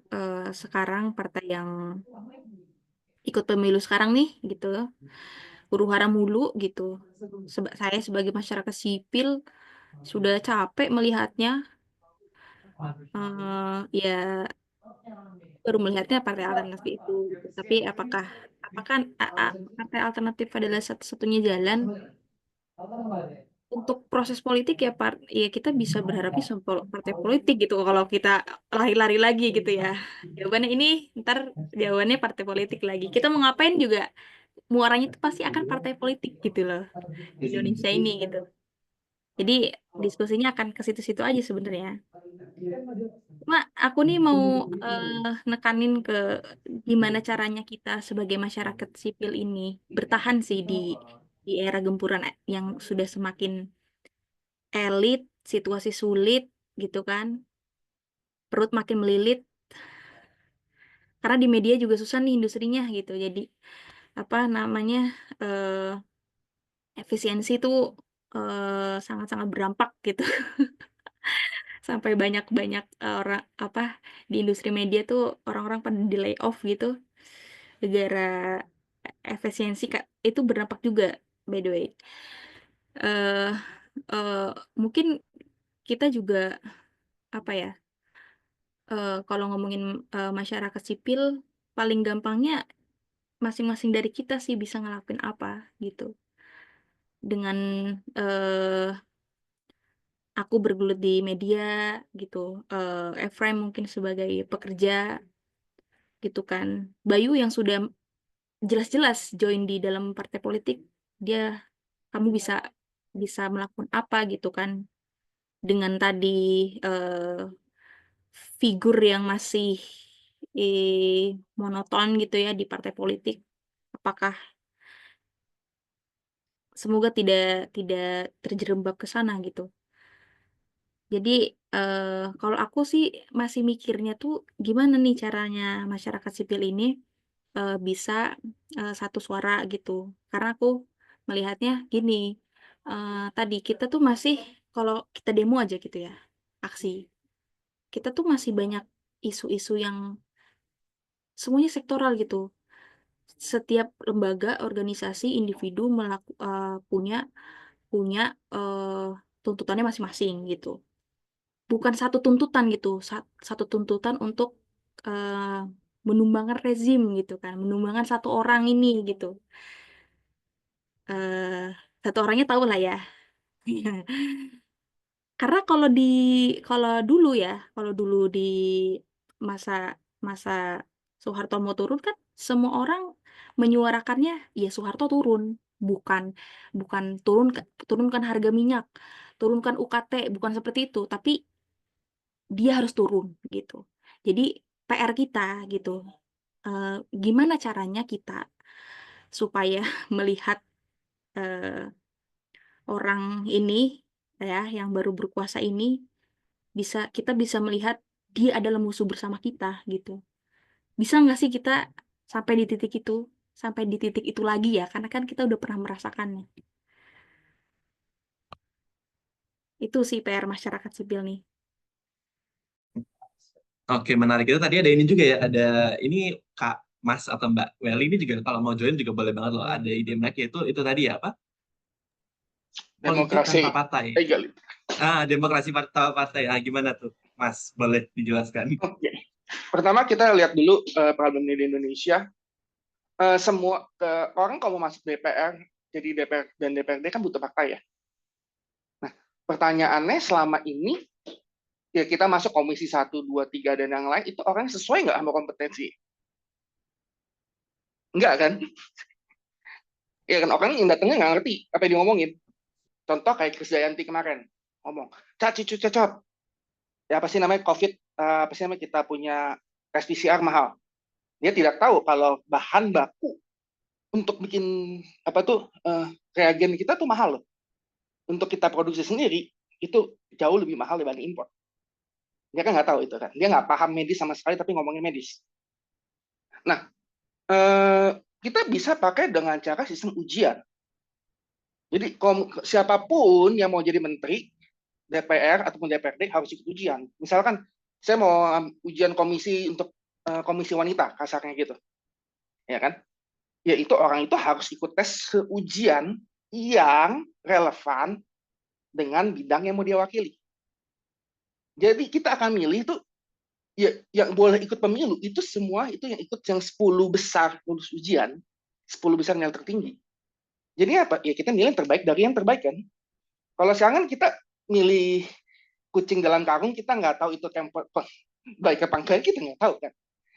sekarang partai yang ikut pemilu sekarang nih gitu, huru hara mulu gitu. Saya sebagai masyarakat sipil sudah capek melihatnya. Ya baru melihatnya partai alternatif itu gitu. Tapi apakah apakah partai alternatif adalah satu-satunya jalan? Untuk proses politik ya ya kita bisa berharapnya sama partai politik gitu kalau kita lari-lari lagi gitu ya. Jawabannya ini ntar jawabannya partai politik lagi. Kita mau ngapain juga muaranya itu pasti akan partai politik gitu loh di Indonesia ini gitu. Jadi diskusinya akan ke situ-situ aja sebenarnya. Cuma aku nih mau nekanin ke gimana caranya kita sebagai masyarakat sipil ini bertahan sih di era gempuran yang sudah semakin elit, situasi sulit gitu kan, perut makin melilit karena di media juga susah nih industrinya gitu. Jadi apa namanya eh, efisiensi itu sangat-sangat berdampak gitu. Sampai banyak-banyak orang apa di industri media tuh orang-orang pada di layoff gitu gara efisiensi Kak. Itu berdampak juga by the way. eh eh, Mungkin kita juga apa ya kalau ngomongin masyarakat sipil paling gampangnya masing-masing dari kita sih bisa ngelakuin apa gitu dengan eh aku bergelut di media gitu, Efraim mungkin sebagai pekerja gitu kan, Bayu yang sudah jelas-jelas join di dalam partai politik, dia kamu bisa bisa melakukan apa gitu kan dengan tadi eh, figur yang masih monoton gitu ya di partai politik. Apakah semoga tidak tidak terjerembab ke sana gitu. Jadi kalau aku sih masih mikirnya tuh gimana nih caranya masyarakat sipil ini bisa satu suara gitu. Karena aku melihatnya gini, tadi kita tuh masih kalau kita demo aja gitu ya, aksi, kita tuh masih banyak isu-isu yang semuanya sektoral gitu. Setiap lembaga, organisasi, individu punya punya tuntutannya masing-masing gitu. Bukan satu tuntutan gitu, satu tuntutan untuk eh, menumbangkan rezim gitu kan, menumbangkan satu orang ini gitu. eh Satu orangnya tahu lah ya. Karena kalau dulu di masa masa Soeharto mau turun kan semua orang menyuarakannya ya Soeharto turun, bukan bukan turunkan harga minyak, turunkan UKT, bukan seperti itu, tapi dia harus turun gitu. Jadi PR kita gitu, eh, gimana caranya kita supaya melihat eh, orang ini ya yang baru berkuasa ini kita bisa melihat dia adalah musuh bersama kita gitu. Bisa nggak sih kita sampai di titik itu, sampai di titik itu lagi ya, karena kan kita udah pernah merasakannya. Itu sih PR masyarakat sipil nih. Oke, menarik. Itu tadi ada ini juga ya, ada ini Kak Mas atau Mbak Welly ini juga kalau mau join juga boleh banget loh. Ada ide menarik itu tadi ya apa? Politik tanpa Demokrasi. partai. Demokrasi tanpa partai. Gimana tuh, Mas? Boleh dijelaskan? Oke. Pertama kita lihat dulu problemnya di Indonesia. Semua orang kalau mau masuk DPR, jadi DPR dan DPRD kan butuh partai ya. Nah, pertanyaannya selama ini ya kita masuk komisi 1, 2, 3 dan yang lain itu orang sesuai nggak sama kompetensi? Enggak kan? Ya kan orang yang datangnya nggak ngerti apa yang diomongin. Contoh kayak Krisdayanti kemarin ngomong, cacot. Ya apa sih namanya COVID, apa sih namanya kita punya tes PCR mahal. Dia tidak tahu kalau bahan baku untuk bikin apa tuh reagen kita tuh mahal loh. Untuk kita produksi sendiri itu jauh lebih mahal dibanding impor. Dia kan nggak tahu itu kan. Dia nggak paham medis sama sekali tapi ngomongin medis. Nah, kita bisa pakai dengan cara sistem ujian. Jadi siapapun yang mau jadi menteri, DPR ataupun DPRD harus ikut ujian. Misalkan saya mau ujian komisi untuk komisi wanita, kasarnya gitu. Ya kan? Ya itu orang itu harus ikut tes ujian yang relevan dengan bidang yang mau dia wakili. Jadi kita akan milih tuh ya yang boleh ikut pemilu itu semua itu yang ikut yang 10 besar lulus ujian, 10 besar yang tertinggi. Jadi apa? Ya kita milih yang terbaik dari yang terbaik kan. Kalau sekarang kan kita milih kucing dalam karung, kita nggak tahu itu baik apa enggak, kita nggak tahu kan.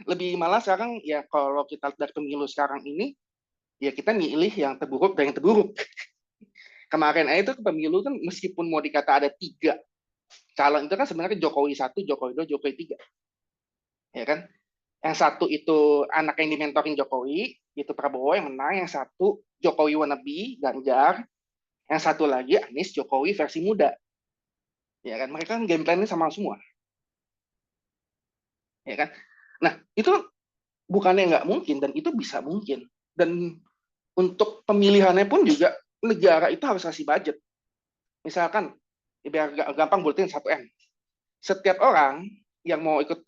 Lebih malah sekarang ya kalau kita lihat dari pemilu sekarang ini, ya kita milih yang terburuk dari yang terburuk. Kemarin aja itu pemilu kan meskipun mau dikata ada 3 calon itu kan sebenarnya Jokowi 1, Jokowi 2, Jokowi 3. Ya kan? Yang satu itu anak yang dimentorin Jokowi, itu Prabowo yang menang. Yang satu Jokowi wannabe, Ganjar. Yang satu lagi Anies, Jokowi versi muda. Ya kan? Mereka kan game plan-nya sama semua. Ya kan? Nah, itu bukannya nggak mungkin, dan itu bisa mungkin. Dan untuk pemilihannya pun juga negara itu harus kasih budget. Misalkan, biar gampang buletin 1M. Setiap orang yang mau ikut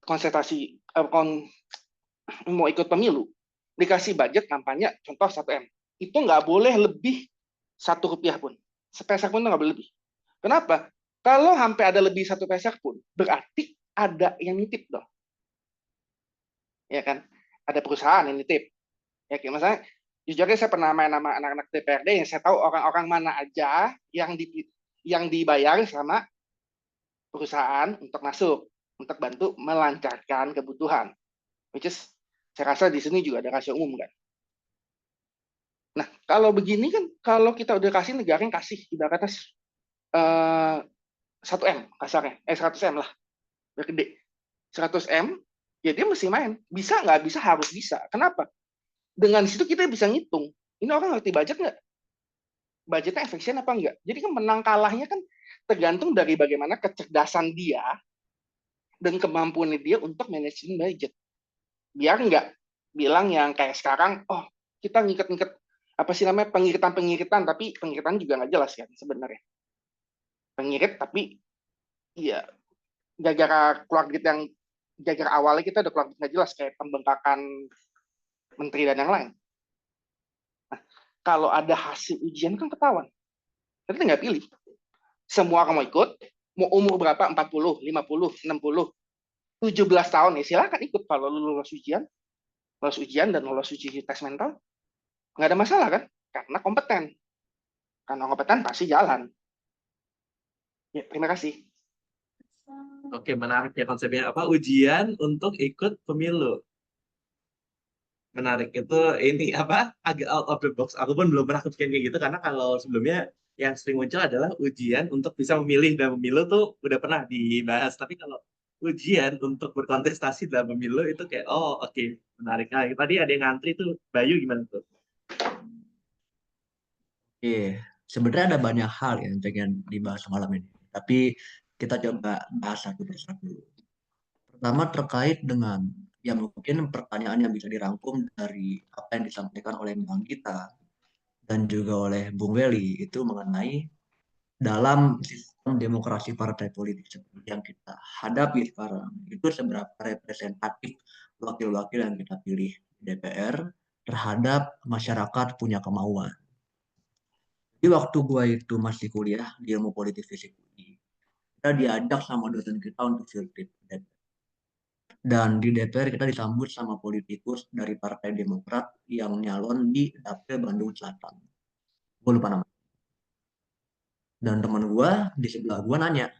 konsultasi, mau ikut pemilu, dikasih budget kampanye, contoh 1M. Itu nggak boleh lebih Rp1 pun. Sepeser pun itu nggak boleh lebih. Kenapa? Kalau sampai ada lebih 1 peser pun, berarti ada yang nitip dong. Ya kan? Ada perusahaan yang nitip. Ya kayak misalnya, jujur aja saya pernah main sama anak-anak DPRD yang saya tahu orang-orang mana aja yang dibayar sama perusahaan untuk masuk, untuk bantu melancarkan kebutuhan. Which is, saya rasa di sini juga ada rahasia umum kan. Nah, kalau begini kan, kalau kita udah kasih, negara yang kasih, ibaratnya 1M kasarnya, 100M lah, udah gede. 100M, ya dia mesti main. Bisa nggak? Bisa, harus bisa. Kenapa? Dengan situ kita bisa ngitung, ini orang ngerti budget nggak? Budgetnya efisien apa enggak? Jadi kan menang kalahnya kan tergantung dari bagaimana kecerdasan dia dan kemampuan dia untuk manajemen budget. Biar nggak bilang yang kayak sekarang, oh kita ngiket-ngiket apa sih namanya pengiritan, tapi pengiritan juga nggak jelas kan sebenarnya. Pengirit tapi ya gara-gara keluar duit yang gara-gara awalnya kita udah keluar duit nggak jelas kayak pembengkakan menteri dan yang lain. Nah, kalau ada hasil ujian kan ketahuan. Kita nggak pilih. Semua orang mau ikut, mau umur berapa, 40, 50, 60, 17 tahun ya silakan ikut. Kalau lulus ujian dan lolos uji tes mental, nggak ada masalah kan? Karena kompeten. Karena kompeten pasti jalan. Ya, terima kasih. Oke, menarik ya konsepnya. Apa? Ujian untuk ikut pemilu. Menarik. Itu ini apa? Agak out of the box. Aku pun belum pernah kepikiran kayak gitu, karena kalau sebelumnya yang sering muncul adalah ujian untuk bisa memilih dalam pemilu tuh udah pernah dibahas. Tapi kalau ujian untuk berkontestasi dalam pemilu itu kayak, oh oke, menarik. Nah, tadi ada yang ngantri tuh, Bayu gimana tuh? Oke, sebenarnya ada banyak hal yang pengen dibahas malam ini. Tapi kita coba bahas satu persatu. Pertama terkait dengan, ya mungkin pertanyaan yang bisa dirangkum dari apa yang disampaikan oleh Bang Gita dan juga oleh Bung Weli, itu mengenai dalam sistem demokrasi partai politik seperti yang kita hadapi sekarang, itu seberapa representatif wakil-wakil yang kita pilih di DPR terhadap masyarakat punya kemauan. Di waktu gua itu masih kuliah di ilmu politik fisik UI, kita diajak sama dosen kita untuk field trip ke DPR. Dan di DPR kita disambut sama politikus dari Partai Demokrat yang nyalon di Dapil Bandung Selatan. Gue lupa nama. Dan teman gue di sebelah gue nanya,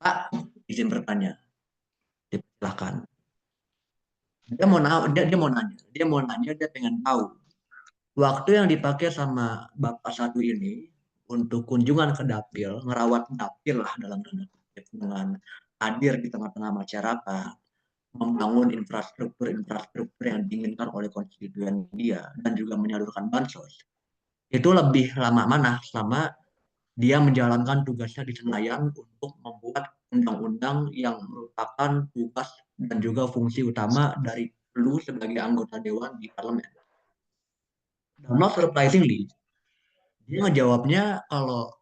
Pak, izin bertanya. Silakan. Dia mau nanya, dia pengen tahu waktu yang dipakai sama Bapak satu ini untuk kunjungan ke dapil, ngerawat dapil lah dalam tanda kutip, dengan hadir di tengah-tengah masyarakat, membangun infrastruktur yang diinginkan oleh konstituen dia, dan juga menyalurkan bansos. Itu lebih lama mana selama dia menjalankan tugasnya di Senayan untuk membuat undang-undang yang merupakan tugas dan juga fungsi utama dari lu sebagai anggota dewan di parlemen. Dan not surprisingly, dia ngejawabnya kalau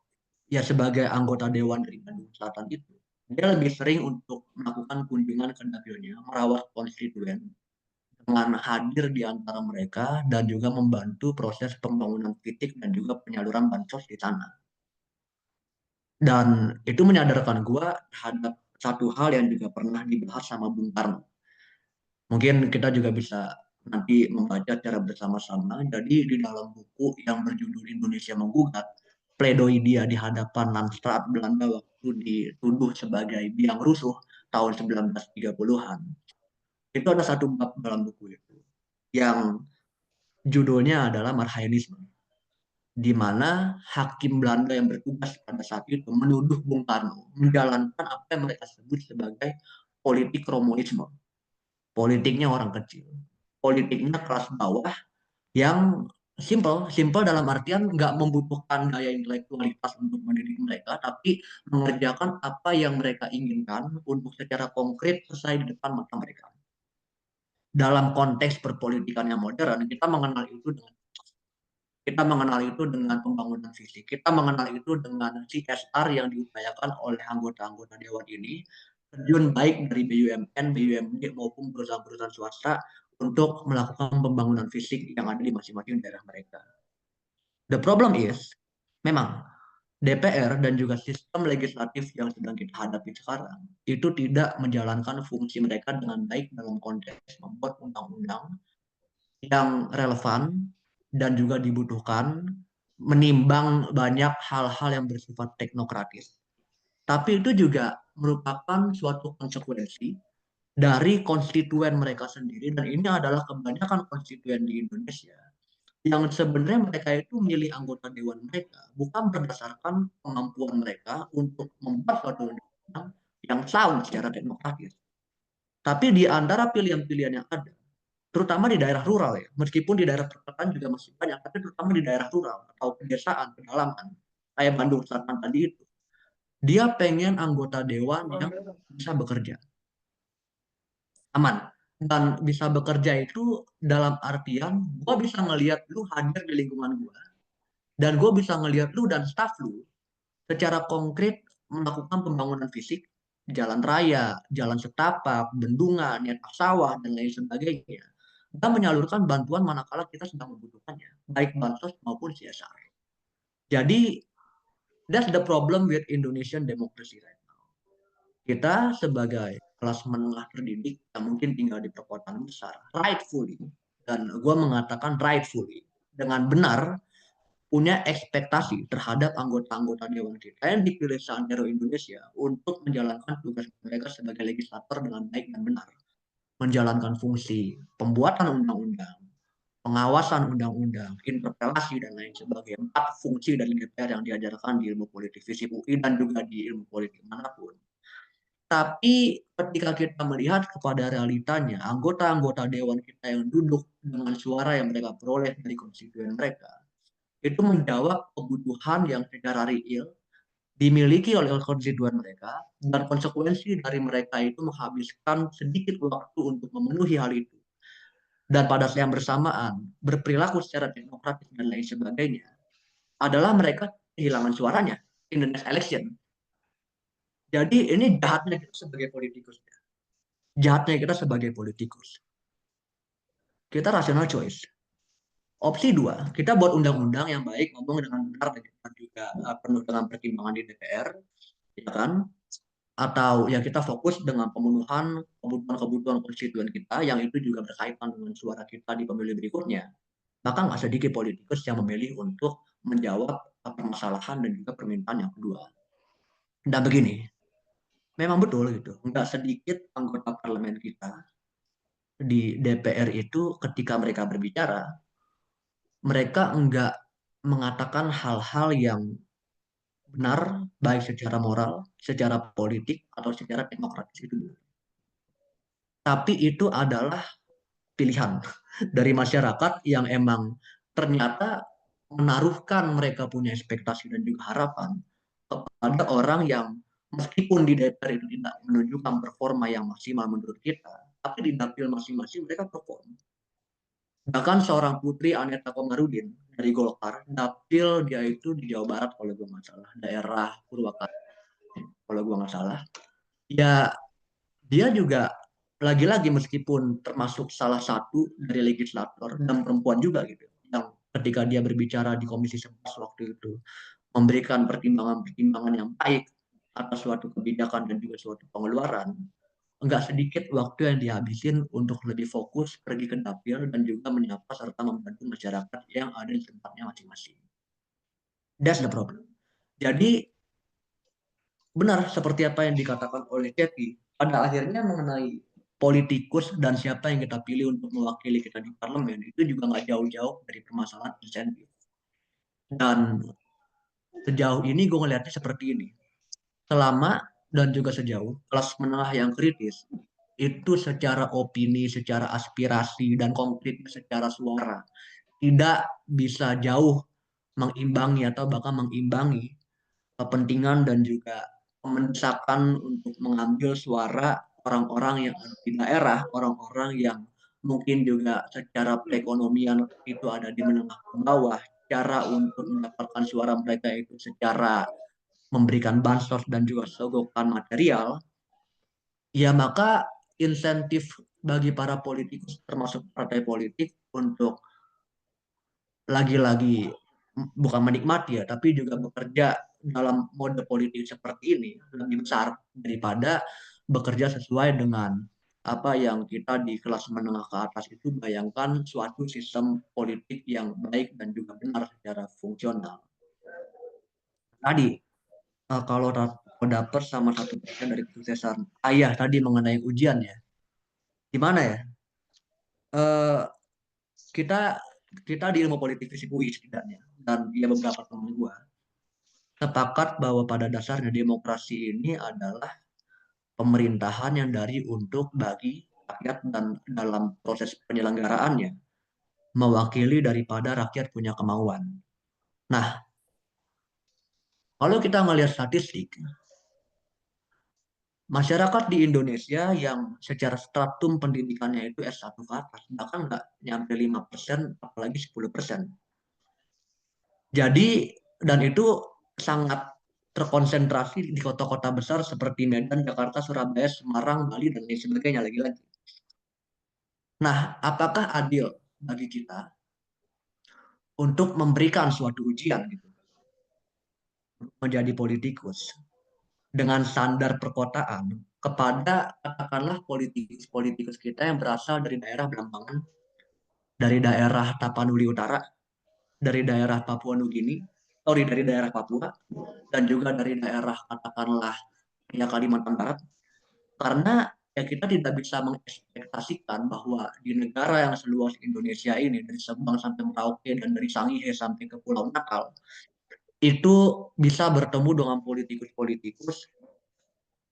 ya sebagai anggota dewan dari Bandung Selatan itu, dia lebih sering untuk melakukan kunjungan ke dapilnya, merawat konstituen dengan hadir di antara mereka dan juga membantu proses pembangunan titik dan juga penyaluran bansos di sana. Dan itu menyadarkan gue terhadap satu hal yang juga pernah dibahas sama Bung Karno. Mungkin kita juga bisa nanti membaca secara bersama-sama. Jadi di dalam buku yang berjudul Indonesia Menggugat, pledoi dia di hadapan Landstraat Belanda waktu dituduh sebagai biang rusuh tahun 1930-an. Itu ada satu bab dalam buku itu yang judulnya adalah Marhaenisme, di mana hakim Belanda yang bertugas pada saat itu menuduh Bung Karno menjalankan apa yang mereka sebut sebagai politik komunisme. Politiknya orang kecil, politiknya kelas bawah yang simple dalam artian nggak membutuhkan daya intelektualitas untuk mendidik mereka, tapi mengerjakan apa yang mereka inginkan untuk secara konkret selesai di depan mata mereka. Dalam konteks perpolitikan yang modern, kita mengenal itu dengan pembangunan fisik. Kita mengenal itu dengan CSR yang diupayakan oleh anggota-anggota dewan ini, terjun baik dari BUMN, BUMD maupun perusahaan-perusahaan swasta untuk melakukan pembangunan fisik yang ada di masing-masing daerah mereka. The problem is, memang DPR dan juga sistem legislatif yang sedang kita hadapi sekarang itu tidak menjalankan fungsi mereka dengan baik dalam konteks membuat undang-undang yang relevan dan juga dibutuhkan menimbang banyak hal-hal yang bersifat teknokratis. Tapi itu juga merupakan suatu konsekuensi dari konstituen mereka sendiri, dan ini adalah kebanyakan konstituen di Indonesia yang sebenarnya mereka itu milih anggota dewan mereka bukan berdasarkan kemampuan mereka untuk membuat suatu undang-undang yang sound secara teknokratis. Tapi di antara pilihan-pilihan yang ada, terutama di daerah rural ya, meskipun di daerah perkotaan juga masih banyak, tapi terutama di daerah rural atau pedesaan, pedalaman, kayak Bandung Selatan tadi itu, dia pengen anggota dewan yang bisa bekerja aman. Dan bisa bekerja itu dalam artian gue bisa ngelihat lu hadir di lingkungan gue, dan gue bisa ngelihat lu dan staff lu secara konkret melakukan pembangunan fisik, jalan raya, jalan setapak, bendungan, nyetak sawah, dan lain sebagainya. Kita menyalurkan bantuan manakala kita sedang membutuhkannya, baik bansos maupun CSR. Jadi, that's the problem with Indonesian democracy right now. Kita sebagai kelas menengah terdidik yang mungkin tinggal di perkotaan besar, rightfully, dan gue mengatakan rightfully, dengan benar punya ekspektasi terhadap anggota-anggota dewan kita yang dipilih seantero Indonesia untuk menjalankan tugas mereka sebagai legislator dengan baik dan benar, menjalankan fungsi pembuatan undang-undang, pengawasan undang-undang, interpelasi, dan lain sebagainya. 4 fungsi dari DPR yang diajarkan di ilmu politik FISIP UI dan juga di ilmu politik manapun. Tapi ketika kita melihat kepada realitanya, anggota-anggota dewan kita yang duduk dengan suara yang mereka peroleh dari konstituen mereka, itu menjawab kebutuhan yang secara real dimiliki oleh konstituen mereka, dan konsekuensi dari mereka itu menghabiskan sedikit waktu untuk memenuhi hal itu. Dan pada saat yang bersamaan, berperilaku secara demokratis dan lain sebagainya, adalah mereka kehilangan suaranya in the next election. Jadi ini jahatnya kita sebagai politikus. Jahatnya kita sebagai politikus. Kita rational choice. Opsi 2, kita buat undang-undang yang baik, ngomong dengan benar, dan juga penuh dengan pertimbangan di DPR, ya kan? Atau ya kita fokus dengan pemenuhan kebutuhan konstituen kita, yang itu juga berkaitan dengan suara kita di pemilu berikutnya. Maka nggak sedikit politikus yang memilih untuk menjawab permasalahan dan juga permintaan yang kedua. Dan begini, memang betul gitu, nggak sedikit anggota parlemen kita di DPR itu ketika mereka berbicara, mereka enggak mengatakan hal-hal yang benar, baik secara moral, secara politik, atau secara demokratis itu. Tapi itu adalah pilihan dari masyarakat yang emang ternyata menaruhkan mereka punya ekspektasi dan juga harapan kepada orang yang meskipun di DPR itu tidak menunjukkan performa yang maksimal menurut kita, tapi di dapil masing-masing mereka perform. Bahkan seorang Putri Aneta Komarudin dari Golkar, dapil dia itu di Jawa Barat kalau gue nggak salah, daerah Purwakarta kalau gue nggak salah. Ya dia juga lagi-lagi meskipun termasuk salah satu dari legislator dan perempuan juga gitu, yang ketika dia berbicara di Komisi 11 waktu itu memberikan pertimbangan-pertimbangan yang baik atas suatu kebijakan dan juga suatu pengeluaran, nggak sedikit waktu yang dihabisin untuk lebih fokus pergi ke dapil dan juga menyapa serta membantu masyarakat yang ada di tempatnya masing-masing. That's the problem. Jadi benar seperti apa yang dikatakan oleh Kathy, pada akhirnya mengenai politikus dan siapa yang kita pilih untuk mewakili kita di parlemen itu juga nggak jauh-jauh dari permasalahan insentif. Dan sejauh ini gue ngelihatnya seperti ini. Selama dan juga sejauh kelas menengah yang kritis itu secara opini, secara aspirasi dan konkret secara suara tidak bisa jauh mengimbangi atau bahkan mengimbangi kepentingan dan juga mendesakan untuk mengambil suara orang-orang yang ada di daerah, orang-orang yang mungkin juga secara perekonomian itu ada di menengah ke bawah, cara untuk mendapatkan suara mereka itu secara memberikan bansos dan juga sogokan material, ya maka insentif bagi para politikus termasuk partai politik untuk lagi-lagi bukan menikmati ya, tapi juga bekerja dalam mode politik seperti ini lebih besar daripada bekerja sesuai dengan apa yang kita di kelas menengah ke atas itu bayangkan suatu sistem politik yang baik dan juga benar secara fungsional. Tadi kalau dapat sama 1% dari kesuksesan ayah tadi mengenai ujian ya, gimana ya? Kita di ilmu politik fisik UI setidaknya dan ya beberapa teman gua sepakat bahwa pada dasarnya demokrasi ini adalah pemerintahan yang dari untuk bagi rakyat dan dalam proses penyelenggaraannya mewakili daripada rakyat punya kemauan. Nah, kalau kita melihat statistik, masyarakat di Indonesia yang secara stratum pendidikannya itu S1 ke atas, bahkan nggak nyampe 5%, apalagi 10%. Jadi, dan itu sangat terkonsentrasi di kota-kota besar seperti Medan, Jakarta, Surabaya, Semarang, Bali, dan lain sebagainya lagi-lagi. Nah, apakah adil bagi kita untuk memberikan suatu ujian gitu, menjadi politikus dengan standar perkotaan kepada katakanlah politikus kita yang berasal dari daerah Blambangan, dari daerah Tapanuli Utara, dari daerah Papua Nugini, dari daerah Papua, dan juga dari daerah katakanlah ya Kalimantan Barat, karena ya kita tidak bisa mengekspektasikan bahwa di negara yang seluas Indonesia ini dari Sabang sampai Merauke dan dari Sangihe sampai ke Pulau Natal itu bisa bertemu dengan politikus-politikus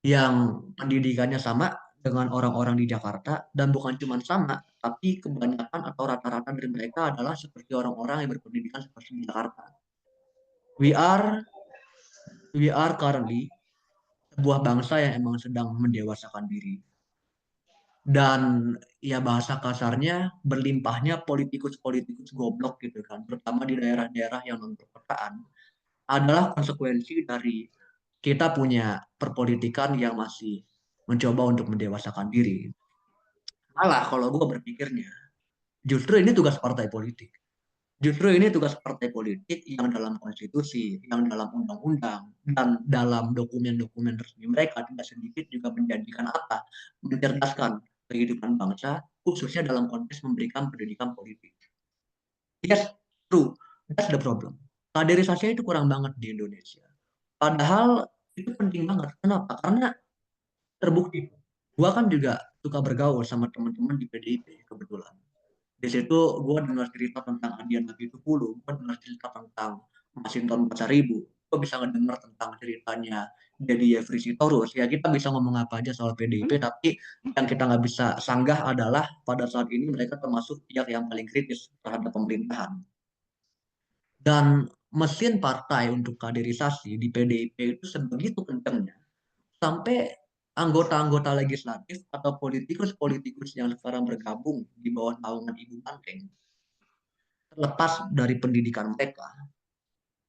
yang pendidikannya sama dengan orang-orang di Jakarta, dan bukan cuma sama, tapi kebanyakan atau rata-rata dari mereka adalah seperti orang-orang yang berpendidikan seperti di Jakarta. We are currently sebuah bangsa yang emang sedang mendewasakan diri. Dan ya bahasa kasarnya berlimpahnya politikus-politikus goblok gitu kan, terutama di daerah-daerah yang non perkotaan, adalah konsekuensi dari kita punya perpolitikan yang masih mencoba untuk mendewasakan diri. Malah kalau gue berpikirnya, justru ini tugas partai politik. Justru ini tugas partai politik yang dalam konstitusi, yang dalam undang-undang, dan dalam dokumen-dokumen resmi mereka tidak sedikit juga menjanjikan apa? Mencerdaskan kehidupan bangsa, khususnya dalam konteks memberikan pendidikan politik. Yes, true. That's the problem. Kaderisasi itu kurang banget di Indonesia. Padahal itu penting banget. Kenapa? Karena terbukti. Gua kan juga suka bergaul sama teman-teman di PDIP kebetulan. Di situ gue dengar cerita tentang Adian Napitupulu, gue dengar cerita tentang Masinton Pasaribu, gue bisa ngedengar tentang ceritanya Dedi Yefri Sitorus. Ya kita bisa ngomong apa aja soal PDIP, tapi yang kita nggak bisa sanggah adalah pada saat ini mereka termasuk pihak yang paling kritis terhadap pemerintahan. Dan mesin partai untuk kaderisasi di PDIP itu sebegitu kencangnya sampai anggota-anggota legislatif atau politikus-politikus yang sekarang bergabung di bawah naungan Ibu Banteng, terlepas dari pendidikan mereka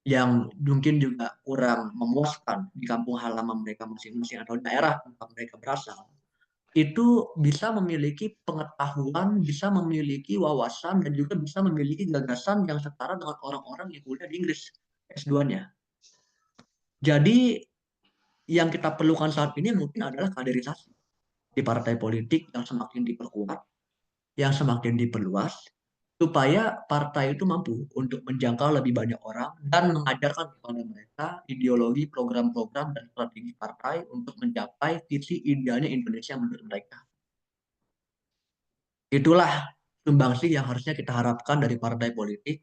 yang mungkin juga kurang memuaskan di kampung halaman mereka masing-masing atau daerah tempat mereka berasal, itu bisa memiliki pengetahuan, bisa memiliki wawasan, dan juga bisa memiliki gagasan yang setara dengan orang-orang yang kuliah di Inggris S2-nya. Jadi yang kita perlukan saat ini mungkin adalah kaderisasi. di partai politik yang semakin diperkuat, yang semakin diperluas, supaya partai itu mampu untuk menjangkau lebih banyak orang dan mengajarkan kepada mereka ideologi, program-program, dan strategi partai untuk mencapai visi idealnya Indonesia menurut mereka. Itulah sumbangsih yang harusnya kita harapkan dari partai politik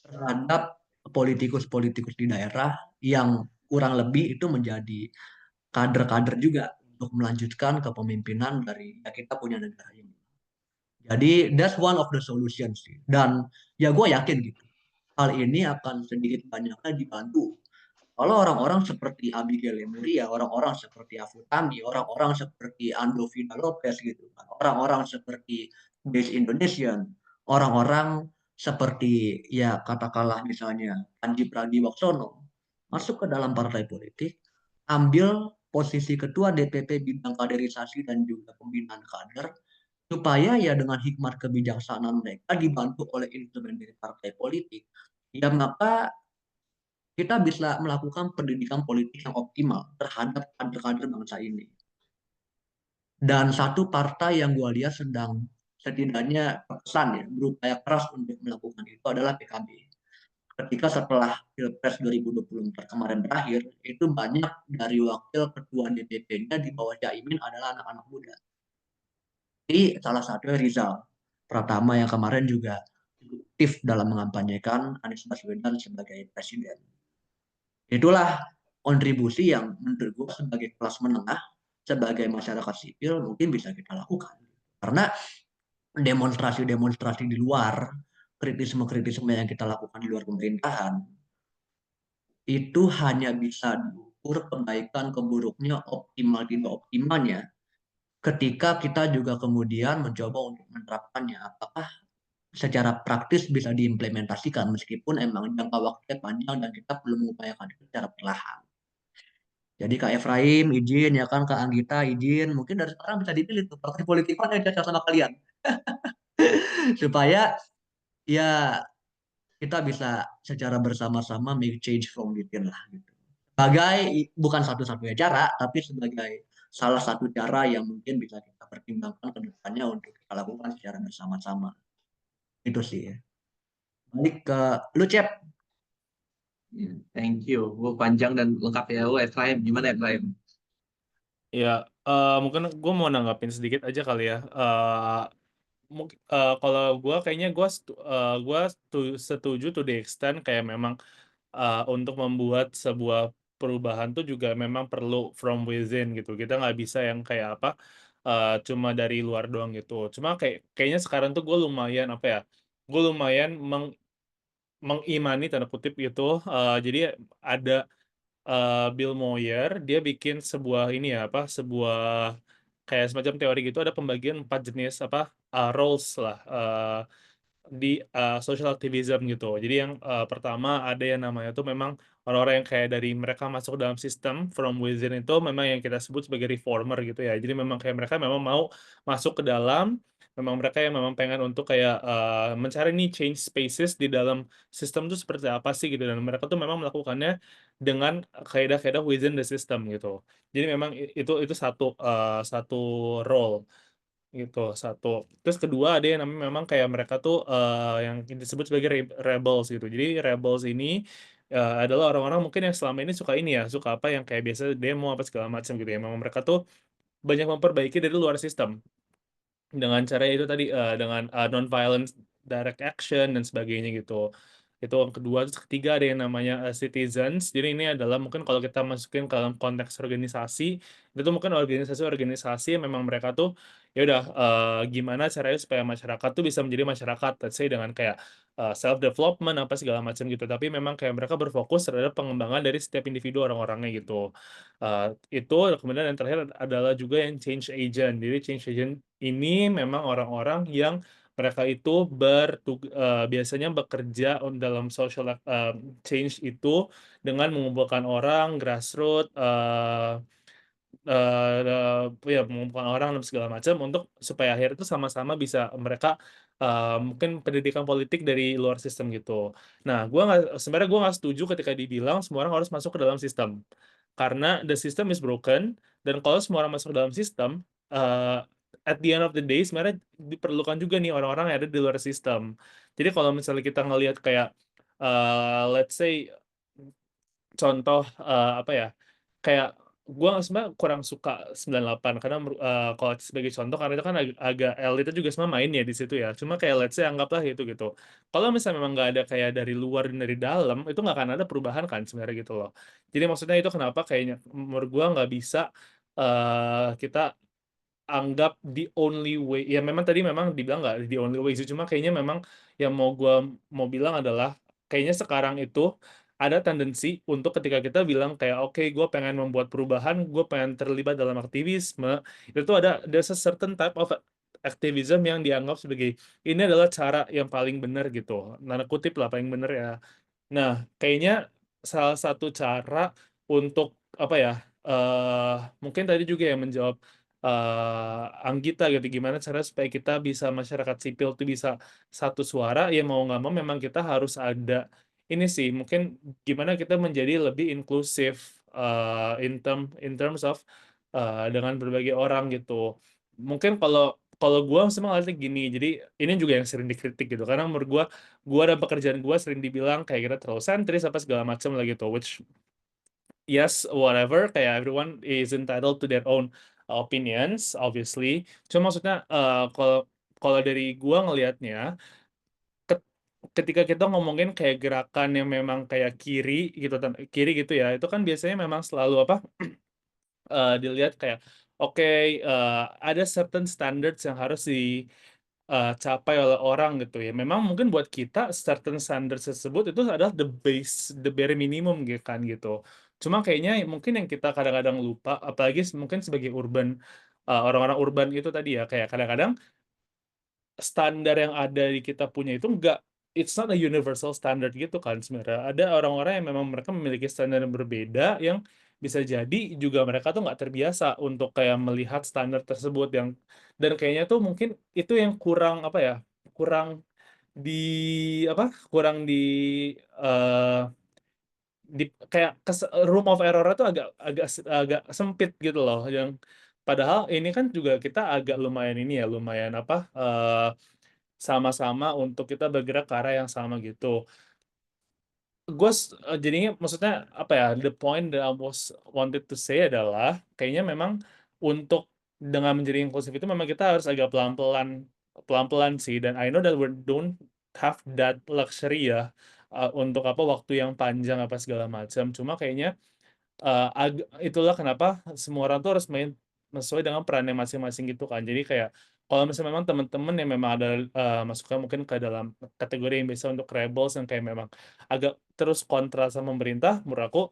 terhadap politikus-politikus di daerah yang kurang lebih itu menjadi kader-kader juga untuk melanjutkan kepemimpinan dari ya kita punya negara ini. Jadi that's one of the solutions sih. Dan ya gue yakin gitu. Hal ini akan sedikit banyaknya dibantu kalau orang-orang seperti Abigail Emery, ya orang-orang seperti Afutami, orang-orang seperti Andovina Lopez gitu kan, orang-orang seperti Base Indonesian, orang-orang seperti ya katakanlah misalnya Panji Pragiwaksono masuk ke dalam partai politik, ambil posisi ketua DPP bidang kaderisasi dan juga pembinaan kader, supaya ya dengan hikmat kebijaksanaan mereka dibantu oleh instrumen dari partai politik, ya maka kita bisa melakukan pendidikan politik yang optimal terhadap kader-kader bangsa ini. Dan satu partai yang gue lihat sedang setidaknya terkesan ya berupaya keras untuk melakukan itu adalah PKB. Ketika setelah Pilpres 2024 kemarin berakhir, itu banyak dari wakil ketua DPP-nya di bawah Caimin adalah anak-anak muda. Jadi salah satunya Rizal Pratama yang kemarin juga aktif dalam mengampanyekan Anies Baswedan sebagai presiden. Itulah kontribusi yang menurut gue sebagai kelas menengah, sebagai masyarakat sipil mungkin bisa kita lakukan. Karena demonstrasi-demonstrasi di luar, kritisme-kritisme yang kita lakukan di luar pemerintahan, itu hanya bisa diukur kebaikan keburuknya, optimal tidak optimalnya, ketika kita juga kemudian mencoba untuk menerapkannya. Apakah secara praktis bisa diimplementasikan meskipun emang jangka waktunya panjang dan kita perlu mengupayakan itu secara perlahan. Jadi Kak Efraim izin, ya kan Kak Anggita izin, mungkin dari sekarang bisa dipilih tuh partai politik mana yang cocok sama kalian, supaya ya kita bisa secara bersama-sama make change from within lah gitu. Sebagai bukan satu-satunya cara, tapi sebagai salah satu cara yang mungkin bisa kita pertimbangkan ke depannya untuk kita lakukan secara bersama-sama. Itu sih ya. Balik ke lu Cep. Thank you. Panjang dan lengkap ya. Efraim, gimana Efraim? Ya, mungkin gue mau nanggapin sedikit aja kali ya. Mungkin kalau gue kayaknya setuju to the extent kayak memang untuk membuat sebuah perubahan tuh juga memang perlu from within gitu. Kita nggak bisa yang kayak apa cuma dari luar doang gitu. Cuma kayaknya sekarang tuh gue lumayan apa ya? Gue lumayan mengimani tanda kutip gitu. Jadi ada Bill Moyer, dia bikin sebuah ini ya apa sebuah kayak semacam teori gitu, ada pembagian 4 jenis apa roles lah di social activism gitu. Jadi yang pertama ada yang namanya tuh memang orang-orang yang kayak dari mereka masuk dalam sistem from within itu memang yang kita sebut sebagai reformer gitu ya. Jadi memang kayak mereka memang mau masuk ke dalam, memang mereka yang memang pengen untuk kayak mencari nih change spaces di dalam sistem tuh seperti apa sih gitu, dan mereka tuh memang melakukannya dengan kaedah-kaedah within the system gitu. Jadi memang itu satu role gitu, satu. Terus kedua ada yang namanya memang kayak mereka tuh yang disebut sebagai rebels gitu. Jadi rebels ini adalah orang-orang mungkin yang selama ini suka ini ya, suka apa yang kayak biasa demo apa segala macam gitu ya. Memang mereka tuh banyak memperbaiki dari luar sistem dengan cara itu tadi dengan non-violent direct action dan sebagainya gitu. Itu yang kedua. Terus ketiga ada yang namanya citizens. Jadi ini adalah mungkin kalau kita masukin ke dalam konteks organisasi, itu tuh mungkin organisasi-organisasi yang memang mereka tuh ya udah gimana caranya supaya masyarakat tuh bisa menjadi masyarakat, let's say dengan kayak self development apa segala macam gitu. Tapi memang kayak mereka berfokus terhadap pengembangan dari setiap individu orang-orangnya gitu. Itu kemudian yang terakhir adalah juga yang change agent. Jadi change agent ini memang orang-orang yang mereka itu biasanya bekerja dalam social change itu dengan mengumpulkan orang, grassroots, ya mengumpulkan orang dan segala macam untuk supaya akhirnya itu sama-sama bisa mereka mungkin pendidikan politik dari luar sistem gitu. Nah, sebenarnya gue nggak setuju ketika dibilang semua orang harus masuk ke dalam sistem, karena the system is broken, dan kalau semua orang masuk ke dalam sistem at the end of the day sebenarnya diperlukan juga nih orang-orang yang ada di luar sistem. Jadi kalau misalnya kita ngelihat kayak let's say contoh apa ya, kayak gue sebenarnya kurang suka 98 karena kalau sebagai contoh karena itu kan agak elitnya juga semua main ya di situ ya. Cuma kayak let's say anggaplah itu gitu. Kalau misalnya memang nggak ada kayak dari luar dan dari dalam, itu nggak akan ada perubahan kan sebenarnya gitu loh. Jadi maksudnya itu kenapa kayaknya menurut gue nggak bisa kita anggap the only way, ya memang tadi memang dibilang nggak the only way sih, cuma kayaknya memang yang mau bilang adalah kayaknya sekarang itu ada tendensi untuk ketika kita bilang kayak oke gue pengen membuat perubahan, gue pengen terlibat dalam aktivisme, itu tuh there's a certain type of activism yang dianggap sebagai ini adalah cara yang paling benar gitu, tanda kutip lah paling benar ya. Nah, kayaknya salah satu cara untuk apa ya? Mungkin tadi juga yang menjawab Anggita gitu, gimana cara supaya kita bisa masyarakat sipil tuh bisa satu suara, ya mau nggak mau memang kita harus ada ini sih, mungkin gimana kita menjadi lebih inklusif in terms of dengan berbagai orang gitu. Mungkin kalau gue sebenarnya ngeliatnya gini, jadi ini juga yang sering dikritik gitu, karena menurut gue dan pekerjaan gue sering dibilang kayak kita terlalu sentris apa segala macam lah gitu, which yes whatever, kayak everyone is entitled to their own opinions obviously. Cuma maksudnya kalau kalau dari gue ngelihatnya ketika kita ngomongin kayak gerakan yang memang kayak kiri gitu ya, itu kan biasanya memang selalu apa dilihat kayak oke, ada certain standards yang harus capai oleh orang gitu ya. Memang mungkin buat kita certain standards tersebut itu adalah the bare minimum gitu kan gitu. Cuma kayaknya mungkin yang kita kadang-kadang lupa, apalagi mungkin sebagai orang-orang urban itu tadi ya, kayak kadang-kadang standar yang ada di kita punya itu it's not a universal standard gitu kan sebenarnya. Ada orang-orang yang memang mereka memiliki standar yang berbeda, yang bisa jadi juga mereka tuh nggak terbiasa untuk kayak melihat standar tersebut, dan kayaknya tuh mungkin itu yang kurang apa ya, kurang di kurang eh, di kayak room of error itu agak agak agak sempit gitu loh, yang padahal ini kan juga kita agak lumayan ini ya, lumayan sama-sama untuk kita bergerak ke arah yang sama gitu. Jadinya maksudnya apa ya, the point that I was wanted to say adalah kayaknya memang untuk dengan menjadi inklusif itu memang kita harus agak pelan-pelan sih, dan I know that we don't have that luxury ya untuk waktu yang panjang apa segala macam, cuma kayaknya itulah kenapa semua orang tuh harus main sesuai dengan perannya masing-masing gitu kan. Jadi kayak kalau misalnya memang teman-teman yang memang ada masuknya mungkin ke dalam kategori yang biasa untuk rebels yang kayak memang agak terus kontra sama pemerintah, menurut aku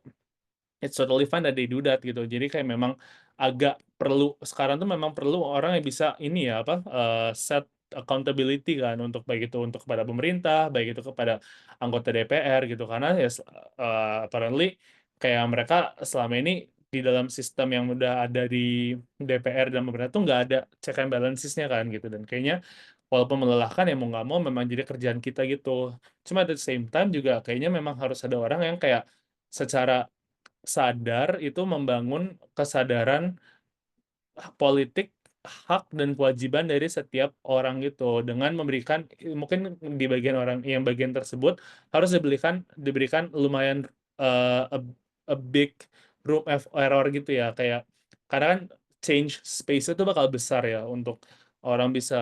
it's totally fine that they do that gitu. Jadi kayak memang agak perlu sekarang tuh memang perlu orang yang bisa ini ya set accountability kan, untuk baik itu untuk kepada pemerintah, baik itu kepada anggota DPR gitu, karena ya apparently kayak mereka selama ini di dalam sistem yang udah ada di DPR dan pemerintah tuh nggak ada check and balancesnya kan gitu, dan kayaknya walaupun melelahkan ya mau nggak mau memang jadi kerjaan kita gitu. Cuma at the same time juga kayaknya memang harus ada orang yang kayak secara sadar itu membangun kesadaran politik, hak dan kewajiban dari setiap orang gitu, dengan memberikan mungkin di bagian tersebut harus diberikan lumayan a big room of error gitu ya, kayak karena kan change space itu bakal besar ya untuk orang bisa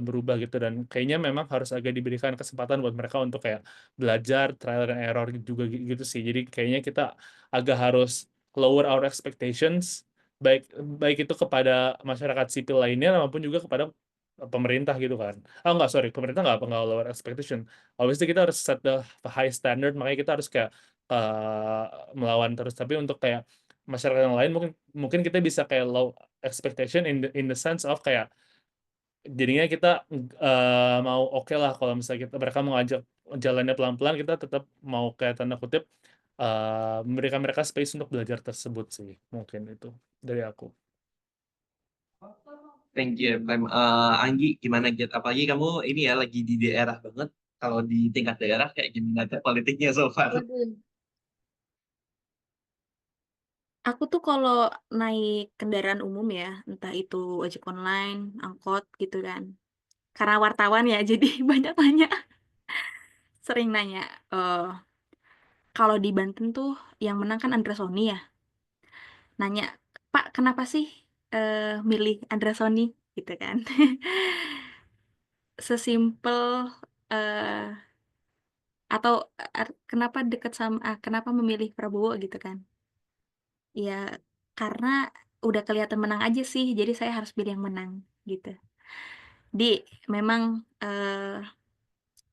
berubah gitu, dan kayaknya memang harus agak diberikan kesempatan buat mereka untuk kayak belajar trial and error juga gitu sih. Jadi kayaknya kita agak harus lower our expectations, baik baik itu kepada masyarakat sipil lainnya maupun juga kepada pemerintah gitu kan. Enggak, sorry, pemerintah nggak lower expectation. Obviously kita harus set the high standard, makanya kita harus kayak melawan terus. Tapi untuk kayak masyarakat yang lain mungkin kita bisa kayak low expectation in the sense of kayak jadinya kita mau oke lah kalau misalnya mereka mau ngajak jalannya pelan-pelan, kita tetap mau kayak tanda kutip memberikan mereka space untuk belajar tersebut sih, mungkin itu dari aku. Thank you, Prem. Anggi, gimana Git? Apalagi kamu ini ya lagi di daerah banget. Kalau di tingkat daerah kayak gimana aja politiknya so far? Waduh. Aku tuh kalau naik kendaraan umum ya, entah itu ojek online, angkot gitu kan. Karena wartawan ya, jadi banyak nanya, sering nanya. Kalau di Banten tuh yang menang kan Andra Sony ya. Nanya, Pak, kenapa sih milih Andra Sony gitu kan? Sesimpel eh, atau kenapa dekat sama kenapa memilih Prabowo gitu kan? Ya karena udah kelihatan menang aja sih, jadi saya harus pilih yang menang gitu. Di memang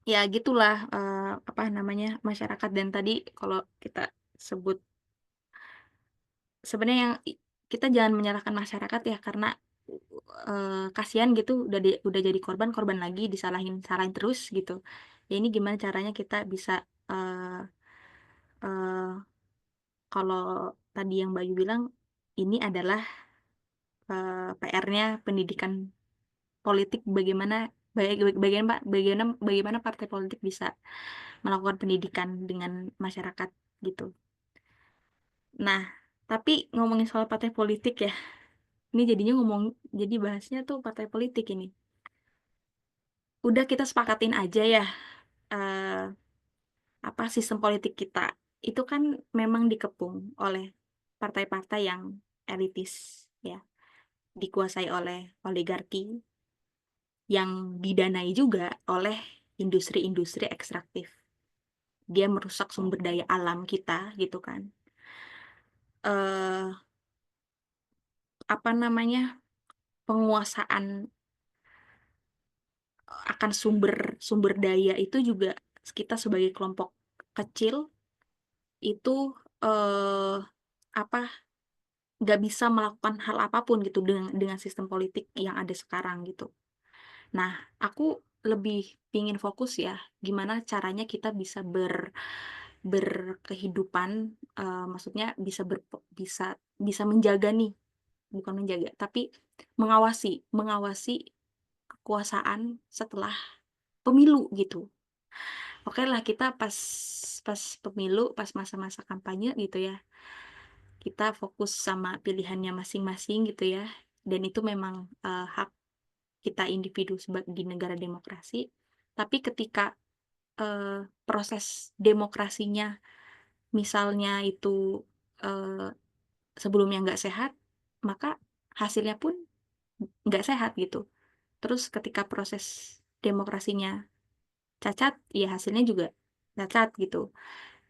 ya gitulah apa namanya masyarakat, dan tadi kalau kita sebut sebenarnya yang kita jangan menyalahkan masyarakat ya, karena kasihan gitu udah jadi korban lagi, salahin terus gitu. Ya ini gimana caranya kita bisa eh, kalau tadi yang Bayu bilang ini adalah PR-nya pendidikan politik, bagaimana partai politik bisa melakukan pendidikan dengan masyarakat gitu. Nah, tapi ngomongin soal partai politik ya, ini jadi bahasnya tuh partai politik ini. Udah kita sepakatin aja ya, apa sistem politik kita itu kan memang dikepung oleh partai-partai yang elitis ya, dikuasai oleh oligarki yang didanai juga oleh industri-industri ekstraktif. Dia merusak sumber daya alam kita gitu kan. Apa namanya, penguasaan akan sumber daya itu juga kita sebagai kelompok kecil itu eh, apa nggak bisa melakukan hal apapun gitu dengan sistem politik yang ada sekarang gitu. Nah, aku lebih pingin fokus ya, gimana caranya kita bisa berkehidupan, maksudnya bisa menjaga nih, bukan menjaga, tapi mengawasi kekuasaan setelah pemilu gitu. Oke lah, kita pas pemilu, pas masa-masa kampanye gitu ya, kita fokus sama pilihannya masing-masing gitu ya, dan itu memang hak kita individu di negara demokrasi. Tapi ketika proses demokrasinya misalnya itu sebelumnya nggak sehat, maka hasilnya pun nggak sehat gitu. Terus ketika proses demokrasinya cacat, ya hasilnya juga cacat gitu.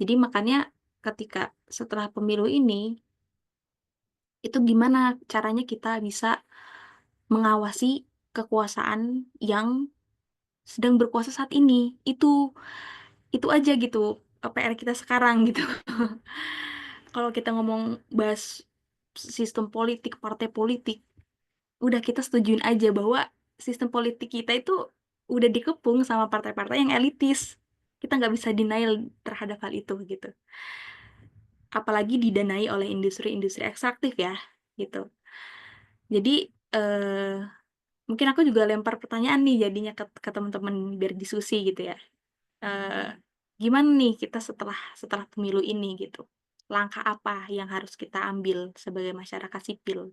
Jadi makanya ketika setelah pemilu ini, itu gimana caranya kita bisa mengawasi kekuasaan yang sedang berkuasa saat ini. Itu aja gitu PR kita sekarang gitu. Kalau kita bahas sistem politik, partai politik, udah kita setujuin aja bahwa sistem politik kita itu udah dikepung sama partai-partai yang elitis. Kita nggak bisa denial terhadap hal itu gitu. Apalagi didanai oleh industri-industri ekstraktif ya gitu. Jadi mungkin aku juga lempar pertanyaan nih jadinya ke teman-teman biar diskusi gitu ya. Gimana nih kita setelah pemilu ini gitu? Langkah apa yang harus kita ambil sebagai masyarakat sipil?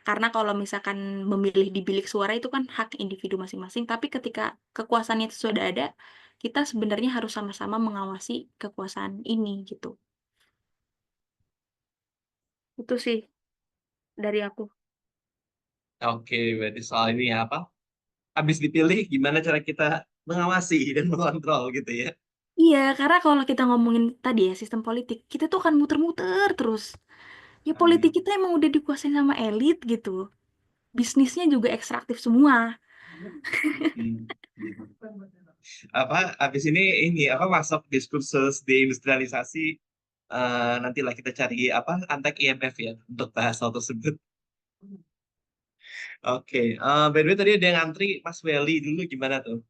Karena kalau misalkan memilih di bilik suara itu kan hak individu masing-masing, tapi ketika kekuasaan itu sudah ada, kita sebenarnya harus sama-sama mengawasi kekuasaan ini gitu. Itu sih dari aku. Oke, berarti soal ini ya apa? Habis dipilih, gimana cara kita mengawasi dan mengontrol gitu ya? Iya, karena kalau kita ngomongin tadi ya sistem politik, kita tuh akan muter-muter terus. Ya politik kita emang udah dikuasain sama elit gitu. Bisnisnya juga ekstraktif semua. Hmm. Apa habis ini apa masuk diskursus deindustrialisasi, nantilah kita cari apa antek IMF ya untuk bahas hal tersebut. Oke, by the way tadi ada yang ngantri Mas Welly dulu gimana tuh?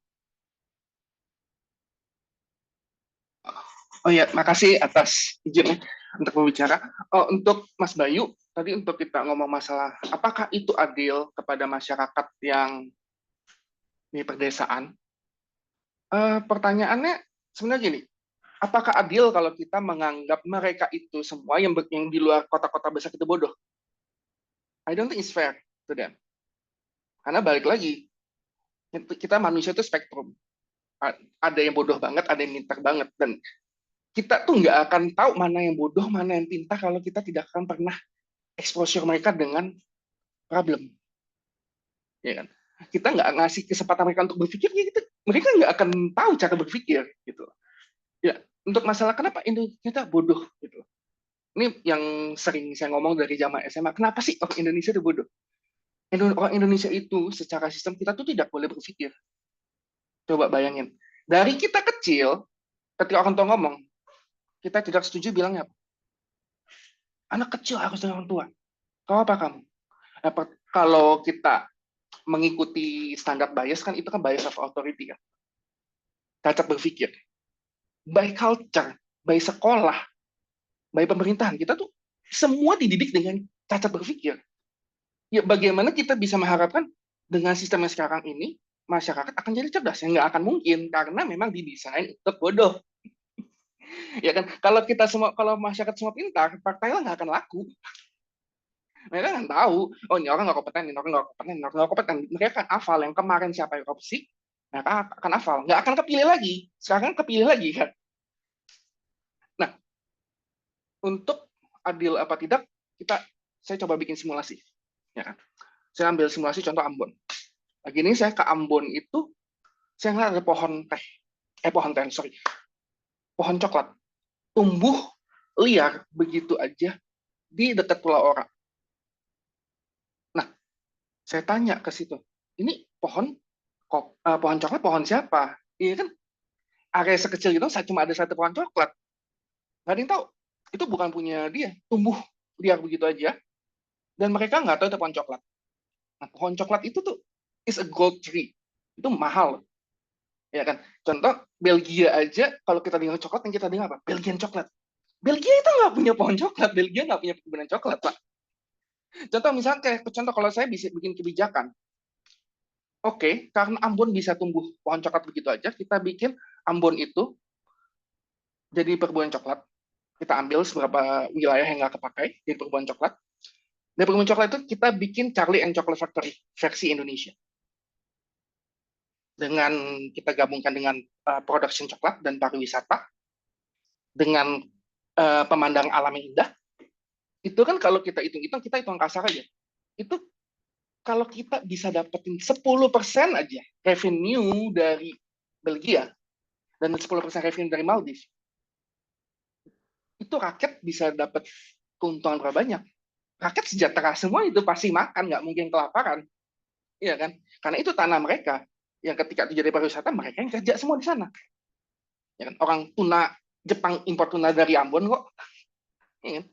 Oh ya, makasih atas izinnya untuk berbicara. Oh, untuk Mas Bayu, tadi untuk kita ngomong masalah apakah itu adil kepada masyarakat yang di pedesaan? Pertanyaannya sebenarnya gini, Apakah adil kalau kita menganggap mereka itu semua yang di luar kota-kota besar itu bodoh? I don't think it's fair to them. Karena balik lagi, kita manusia itu spektrum. Ada yang bodoh banget, ada yang pintar banget. Dan kita tuh nggak akan tahu mana yang bodoh, mana yang pintar kalau kita tidak akan pernah exposure mereka dengan problem. Ya kan? Kita nggak ngasih kesempatan mereka untuk berpikir, ya mereka nggak akan tahu cara berpikir. Gitu. Ya, untuk masalah kenapa Indonesia bodoh gitu. Ini yang sering saya ngomong dari zaman SMA. Kenapa sih orang Indonesia itu bodoh? Orang Indonesia itu secara sistem kita tuh tidak boleh berpikir. Coba bayangin. Dari kita kecil, ketika orang tua ngomong, kita tidak setuju bilangnya apa? Anak kecil harus dengan orang tua. Kau apa kamu? Kalau kita mengikuti standar bias kan itu kan bias of authority kan. Cacat berpikir. By culture, by sekolah, by pemerintahan, kita tuh semua dididik dengan cacat berpikir. Ya bagaimana kita bisa mengharapkan dengan sistem yang sekarang ini masyarakat akan jadi cerdas? Ya nggak akan mungkin karena memang didesain untuk bodoh. Ya kan, kalau masyarakat semua pintar, partainya nggak akan laku. Mereka nggak tahu, oh ini orang nggak kompeten, ini orang nggak kompeten, ini orang nggak kompeten. Mereka akan hafal yang kemarin siapa yang korupsi, mereka akan hafal, nggak akan kepilih lagi. Sekarang kepilih lagi kan. Nah, untuk adil apa tidak, saya coba bikin simulasi. Ya kan? Saya ambil simulasi contoh Ambon. Lagi ini saya ke Ambon itu, saya ngeliat ada pohon coklat tumbuh liar begitu aja di dekat Pulau Ora. Nah, saya tanya ke situ, ini pohon coklat pohon siapa? Iya kan, area sekecil itu cuma ada satu pohon coklat. Nggak ada yang tahu, itu bukan punya dia, tumbuh liar begitu aja, dan mereka nggak tahu itu pohon coklat. Nah, pohon coklat itu tuh is a gold tree, itu mahal. Ya kan, contoh Belgia aja, kalau kita dengar coklat, yang kita dengar apa? Belgian coklat. Belgia itu nggak punya pohon coklat, Belgia nggak punya perkebunan coklat, Pak. Contoh kalau saya bisa bikin kebijakan, oke, karena Ambon bisa tumbuh pohon coklat begitu aja, kita bikin Ambon itu jadi perkebunan coklat. Kita ambil beberapa wilayah yang nggak kepakai jadi perkebunan coklat. Dari perkebunan coklat itu kita bikin Charlie and Chocolate Factory versi Indonesia. Dengan kita gabungkan dengan production coklat dan pariwisata, dengan pemandangan alam yang indah, itu kan kalau kita hitung-hitung, kita hitung kasar aja. Itu kalau kita bisa dapetin 10% aja revenue dari Belgia dan 10% revenue dari Maldives, itu rakyat bisa dapat keuntungan berapa banyak? Rakyat sejahtera semua, itu pasti makan, nggak mungkin kelaparan. Iya kan? Karena itu tanah mereka. Yang ketika itu jadi pariwisata, mereka yang kerja semua di sana. Ya kan? Orang tuna, Jepang impor tuna dari Ambon kok. Ya kan?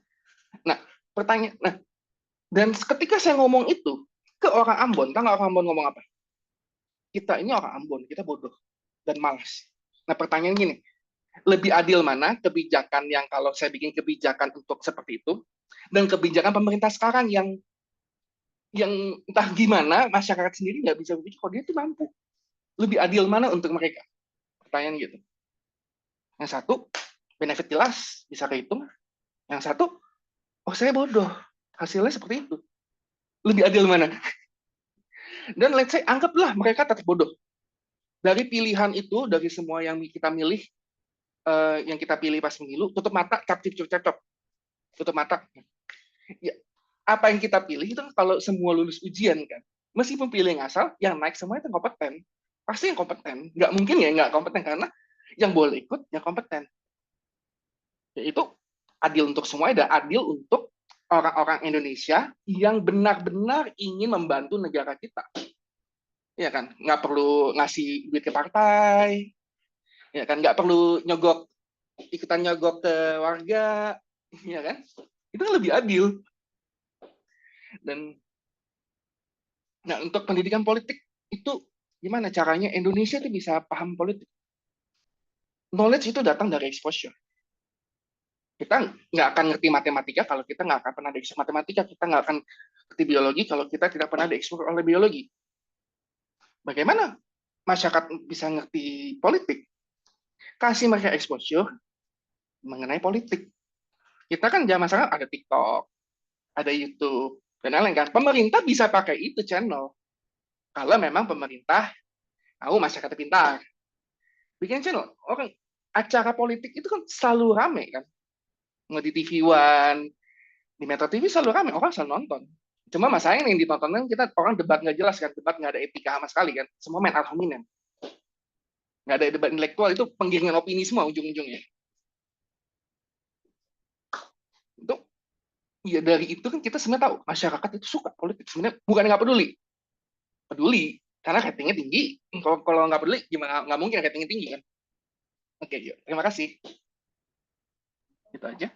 Nah, dan ketika saya ngomong itu ke orang Ambon, tahu nggak orang Ambon ngomong apa? Kita ini orang Ambon, kita bodoh dan malas. Nah, pertanyaan gini, lebih adil mana kebijakan yang kalau saya bikin kebijakan untuk seperti itu, dan kebijakan pemerintah sekarang yang entah gimana masyarakat sendiri nggak bisa berpikir kalau dia itu mampu. Lebih adil mana untuk mereka? Pertanyaan gitu. Yang satu, benefit jelas, bisa kehitung. Yang satu, oh saya bodoh, hasilnya seperti itu. Lebih adil mana? Dan let's say, anggaplah mereka tetap bodoh. Dari pilihan itu, dari semua yang kita milih, yang kita pilih pas pemilu, tutup mata, cap-cip-cop. Tutup mata. Ya, apa yang kita pilih itu kalau semua lulus ujian kan. Meskipun pilih yang asal, yang naik semua itu kompeten. Pasti yang kompeten. Nggak mungkin ya nggak kompeten, karena yang boleh ikut yang kompeten. Yaitu adil untuk semua, dan adil untuk orang-orang Indonesia yang benar-benar ingin membantu negara kita. Ya kan, nggak perlu ngasih duit ke partai, ya kan, nggak perlu ikutan nyogok ke warga, ya kan, itu lebih adil. Dan nah, untuk pendidikan politik itu gimana caranya Indonesia itu bisa paham politik? Knowledge itu datang dari exposure. Kita nggak akan ngerti matematika kalau kita nggak akan pernah diekspos matematika. Kita nggak akan ngerti biologi kalau kita tidak pernah diekspos oleh biologi. Bagaimana masyarakat bisa ngerti politik? Kasih mereka exposure, mengenai politik. Kita kan zaman sekarang ada TikTok, ada YouTube, dan lain-lain kan. Pemerintah bisa pakai itu channel. Kalau memang pemerintah mau masyarakat pintar. Bikin channel. Orang acara politik itu kan selalu rame kan. Nggak di TV One, di Metro TV selalu rame, orang selalu nonton. Cuma masalahnya yang ditonton kan kita orang debat nggak jelas kan, debat nggak ada etika sama sekali kan. Semua main ad hominem. Nggak ada debat intelektual, itu penggiringan opini semua ujung-ujungnya. Itu ya dari itu kan kita sebenarnya tahu masyarakat itu suka politik, sebenarnya bukan nggak peduli karena ratingnya tinggi. Kalau nggak peduli gimana, nggak mungkin ratingnya tinggi kan. Oke, yuk. Terima kasih, itu aja.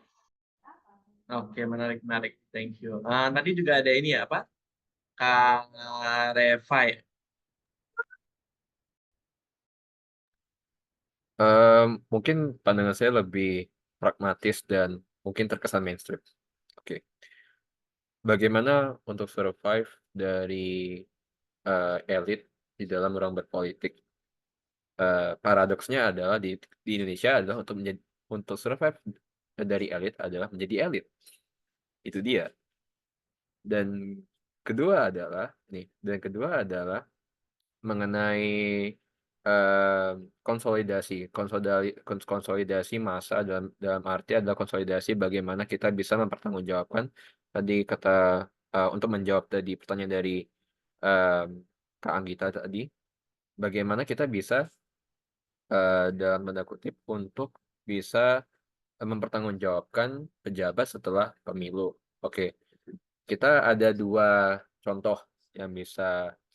Oke, menarik. Thank you. Tadi juga ada ini ya, apa? Kak Reva ya? Mungkin pandangan saya lebih pragmatis dan mungkin terkesan mainstream. Oke. Bagaimana untuk survive dari elit di dalam ruang berpolitik? Paradoksnya adalah di Indonesia adalah untuk survive dari elit adalah menjadi elit. Itu dia. Dan kedua adalah mengenai konsolidasi massa dalam arti adalah konsolidasi bagaimana kita bisa mempertanggungjawabkan tadi kata untuk menjawab tadi pertanyaan dari Kak Anggita tadi, bagaimana kita bisa dalam tanda kutip untuk bisa mempertanggungjawabkan pejabat setelah pemilu. Oke, kita ada 2 contoh yang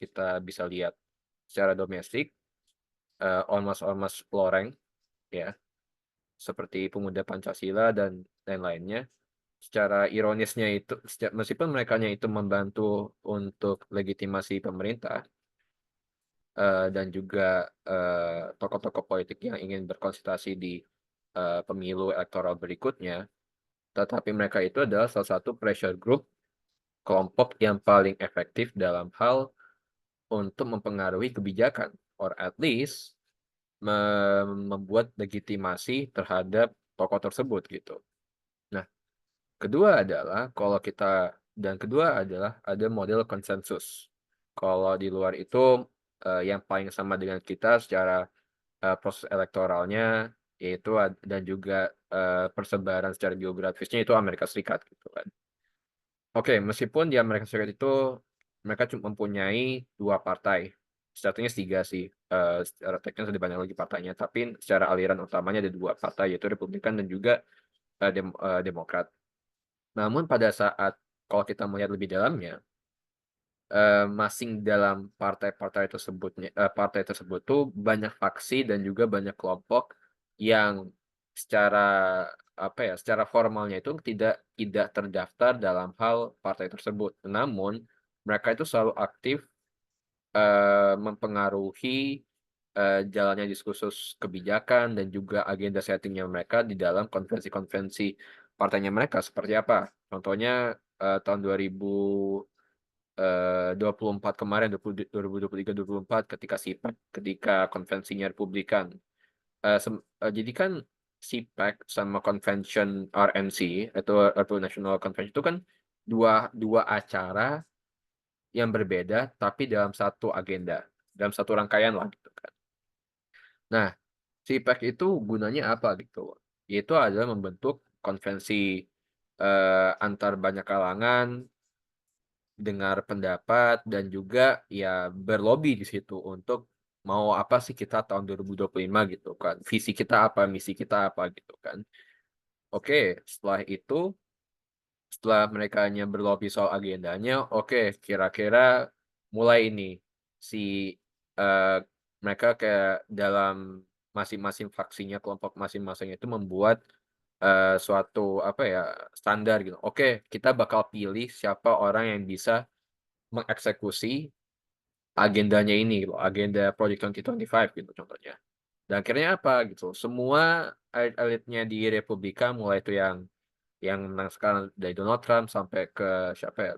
kita bisa lihat secara domestik. Ormas-ormas loreng ya, seperti Pemuda Pancasila dan lain-lainnya. Secara ironisnya itu meskipun merekanya itu membantu untuk legitimasi pemerintah dan juga tokoh-tokoh politik yang ingin berkonsultasi di pemilu elektoral berikutnya, tetapi mereka itu adalah salah satu pressure group kelompok yang paling efektif dalam hal untuk mempengaruhi kebijakan, or at least membuat legitimasi terhadap tokoh tersebut gitu. Nah, kedua adalah ada model konsensus. Kalau di luar itu yang paling sama dengan kita secara proses elektoralnya yaitu dan juga persebaran secara geografisnya itu Amerika Serikat gitu kan. Oke, meskipun di Amerika Serikat itu mereka cuma mempunyai 2 partai. Satunya 3 sih, secara teknis lebih banyak lagi partainya, tapi secara aliran utamanya ada 2 partai, yaitu Republikan dan juga Demokrat. Namun pada saat kalau kita melihat lebih dalamnya, masing dalam partai tersebut tuh banyak faksi dan juga banyak kelompok yang secara secara formalnya itu tidak terdaftar dalam hal partai tersebut. Namun mereka itu selalu aktif mempengaruhi jalannya diskursus kebijakan dan juga agenda settingnya mereka di dalam konvensi-konvensi partainya mereka seperti apa. Contohnya tahun 2024 kemarin, 2023-2024 ketika konvensinya Republikan. Jadi kan CPAC sama convention RNC atau Republican National Convention itu kan dua acara yang berbeda tapi dalam satu agenda, dalam satu rangkaian lah gitu kan. Nah, CPAC itu gunanya apa gitu? Yaitu adalah membentuk konvensi antar banyak kalangan, dengar pendapat dan juga ya berlobby di situ untuk mau apa sih kita tahun 2025 gitu kan. Visi kita apa, misi kita apa gitu kan. Oke, setelah mereka hanya berlobby soal agendanya, oke, kira-kira mulai ini si mereka kayak dalam masing-masing faksinya, kelompok masing-masing itu membuat suatu standar gitu. Oke, kita bakal pilih siapa orang yang bisa mengeksekusi agendanya ini gitu, agenda Project 2025 gitu contohnya. Dan akhirnya apa gitu, semua elit-elitnya di Republika mulai itu yang menang sekarang dari Donald Trump sampai ke siapa ya,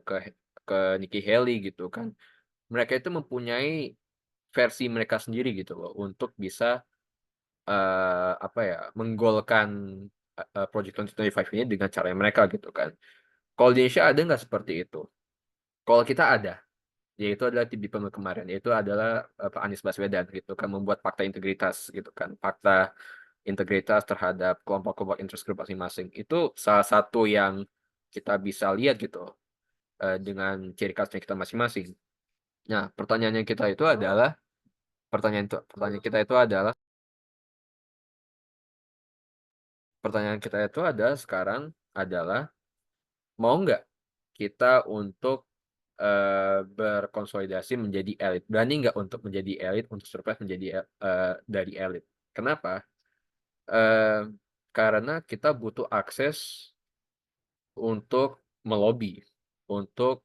ke Nikki Haley gitu kan. Mereka itu mempunyai versi mereka sendiri gitu loh untuk bisa menggolkan Project 2025 ini dengan cara mereka gitu kan. Kalau di Indonesia ada nggak seperti itu? Kalau kita ada, yaitu adalah di pemilu kemarin, yaitu adalah Pak Anies Baswedan gitu kan, membuat fakta integritas gitu kan, fakta integritas terhadap kelompok-kelompok interest group masing-masing. Itu salah satu yang kita bisa lihat gitu dengan ciri khasnya kita masing-masing. Nah, pertanyaan kita itu adalah sekarang adalah mau nggak kita untuk berkonsolidasi menjadi elit? Berani nggak untuk menjadi elit, untuk survive menjadi dari elit? Kenapa? Karena kita butuh akses untuk melobi, untuk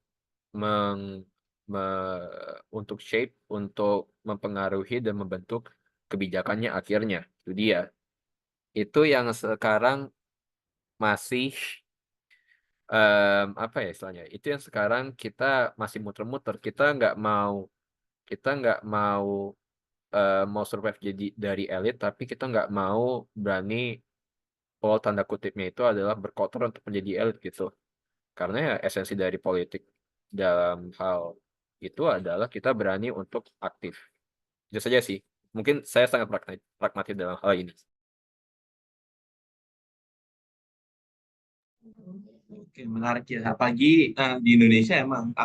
untuk shape, untuk mempengaruhi dan membentuk kebijakannya akhirnya. Itu dia. Itu yang sekarang masih apa ya istilahnya? Itu yang sekarang kita masih muter-muter. Kita nggak mau mau survive jadi dari elit, tapi kita nggak mau berani, kalau tanda kutipnya itu adalah berkotor untuk menjadi elit gitu. Karena ya esensi dari politik dalam hal itu adalah kita berani untuk aktif. Itu saja sih. Mungkin saya sangat pragmatis dalam hal ini. Oke, menarik ya. Apalagi di Indonesia emang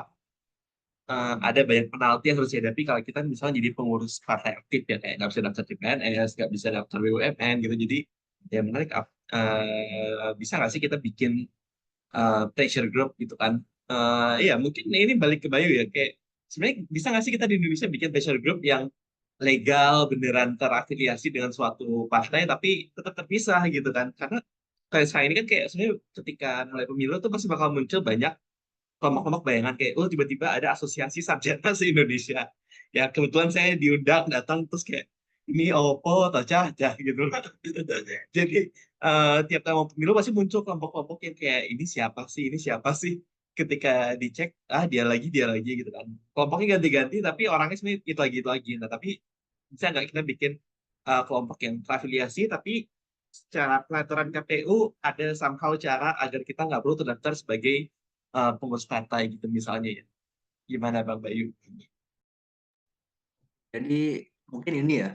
ada banyak penalti yang harus dihadapi kalau kita misalnya jadi pengurus partai aktif ya, kayak nggak bisa daftar di PNS, nggak bisa daftar BUMN gitu. Jadi ya menarik, bisa nggak sih kita bikin pressure group gitu kan? Iya, mungkin ini balik ke Bayu ya, kayak sebenarnya bisa nggak sih kita di Indonesia bikin pressure group yang legal, beneran terafiliasi dengan suatu partai tapi tetap terpisah gitu kan? Karena kayak sekarang ini kan kayak sebenarnya ketika mulai pemilu tuh pasti bakal muncul banyak kelompok-kelompok bayangan kayak, oh tiba-tiba ada asosiasi sarjana se-Indonesia. Ya kebetulan saya diundang datang terus kayak, ini Oppo atau Cah gitu. Jadi tiap tahun pemilu pasti muncul kelompok-kelompok yang kayak, ini siapa sih? Ketika dicek, dia lagi gitu kan. Kelompoknya ganti-ganti tapi orangnya sebenarnya itu lagi. Nah tapi bisa nggak kita bikin kelompok yang terafiliasi tapi secara peraturan KPU ada somehow cara agar kita nggak perlu terdaftar sebagai pengurus partai gitu misalnya ya. Gimana Bang Bayu? Jadi mungkin ini ya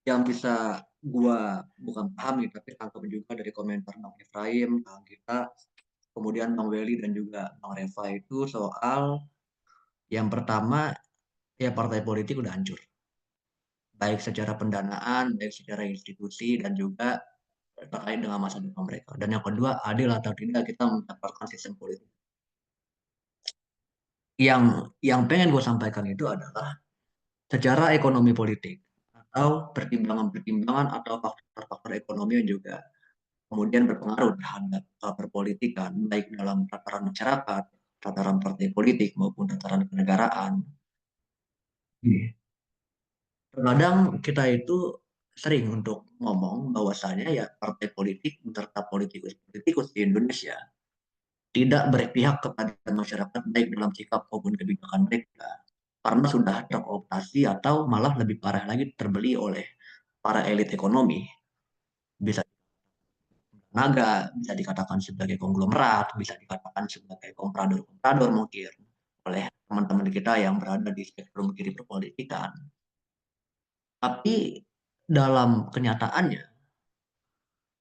yang bisa gua bukan pahami tapi tangkap juga dari komentar Bang Efraim, Bang kita, kemudian Bang Welly dan juga Bang Reva itu soal yang pertama ya partai politik udah hancur. Baik secara pendanaan, baik secara institusi dan juga terkait dengan masa depan mereka. Dan yang kedua, adil atau tidak kita mendapatkan sistem politik. Yang pengen gue sampaikan itu adalah secara ekonomi politik atau pertimbangan-pertimbangan atau faktor-faktor ekonomi yang juga kemudian berpengaruh terhadap perpolitikan baik dalam tataran masyarakat, tataran partai politik maupun tataran kenegaraan. Terkadang kita itu sering untuk ngomong bahwasanya ya partai politik serta politikus di Indonesia tidak berpihak kepada masyarakat baik dalam sikap maupun kebijakan mereka karena sudah terkooptasi atau malah lebih parah lagi terbeli oleh para elit ekonomi, bisa naga, bisa dikatakan sebagai konglomerat, bisa dikatakan sebagai komprador mungkin oleh teman-teman kita yang berada di spektrum kiri perpolitikan. Tapi dalam kenyataannya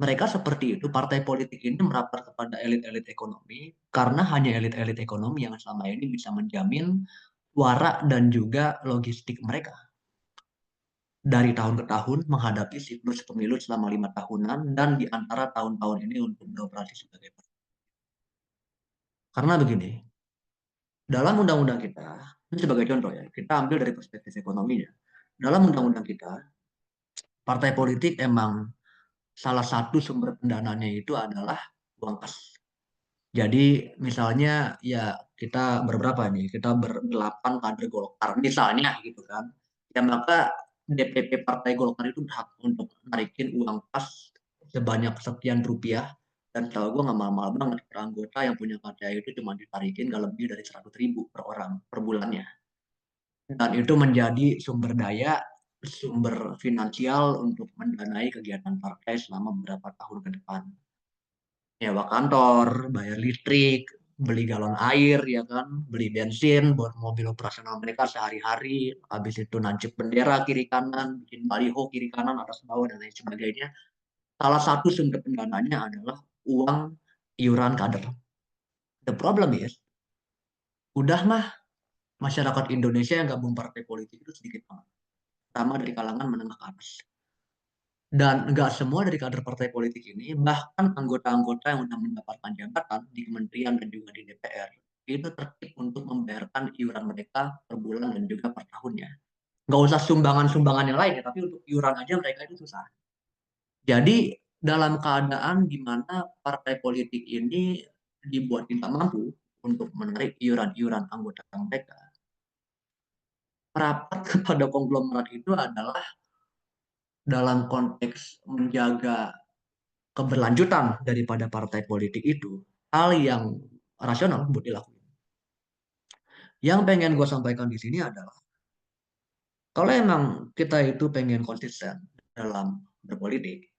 mereka seperti itu, partai politik ini merapat kepada elit-elit ekonomi karena hanya elit-elit ekonomi yang selama ini bisa menjamin suara dan juga logistik mereka dari tahun ke tahun menghadapi siklus pemilu selama 5 tahunan dan di antara tahun-tahun ini untuk beroperasi sebagai partai. Karena begini, dalam undang-undang kita, ini sebagai contoh ya, kita ambil dari perspektif ekonominya. Dalam undang-undang kita, partai politik emang salah satu sumber pendanaannya itu adalah uang kas. Jadi misalnya ya kita berberapa nih? Kita berdelapan kader Golkar misalnya gitu kan. Ya maka DPP Partai Golkar itu berhak untuk narikin uang kas sebanyak sekian rupiah. Dan tahu gue nggak mahal-mahal banget per anggota yang punya KTA itu cuma ditarikin nggak lebih dari 100.000 per orang per bulannya. Dan itu menjadi sumber daya sumber finansial untuk mendanai kegiatan partai selama beberapa tahun ke depan. Nyewa kantor, bayar listrik, beli galon air, ya kan, beli bensin buat mobil operasional mereka sehari-hari, habis itu nancep bendera kiri kanan, bikin baliho kiri kanan, atas bawah, dan lain sebagainya. Salah satu sumber pendananya adalah uang iuran kader. The problem is, udah mah masyarakat Indonesia yang gabung partai politik itu sedikit banget, terutama dari kalangan menengah ke atas. Dan nggak semua dari kader partai politik ini, bahkan anggota-anggota yang sudah mendapatkan jabatan di kementerian dan juga di DPR, itu tertib untuk membayarkan iuran mereka per bulan dan juga per tahunnya. Nggak usah sumbangan-sumbangan yang lain ya, tapi untuk iuran aja mereka itu susah. Jadi dalam keadaan di mana partai politik ini dibuat tidak mampu untuk menarik iuran-iuran anggota mereka, rapat kepada konglomerat itu adalah dalam konteks menjaga keberlanjutan daripada partai politik itu hal yang rasional buat dilakukan. Yang pengen gue sampaikan di sini adalah kalau emang kita itu pengen konsisten dalam berpolitik,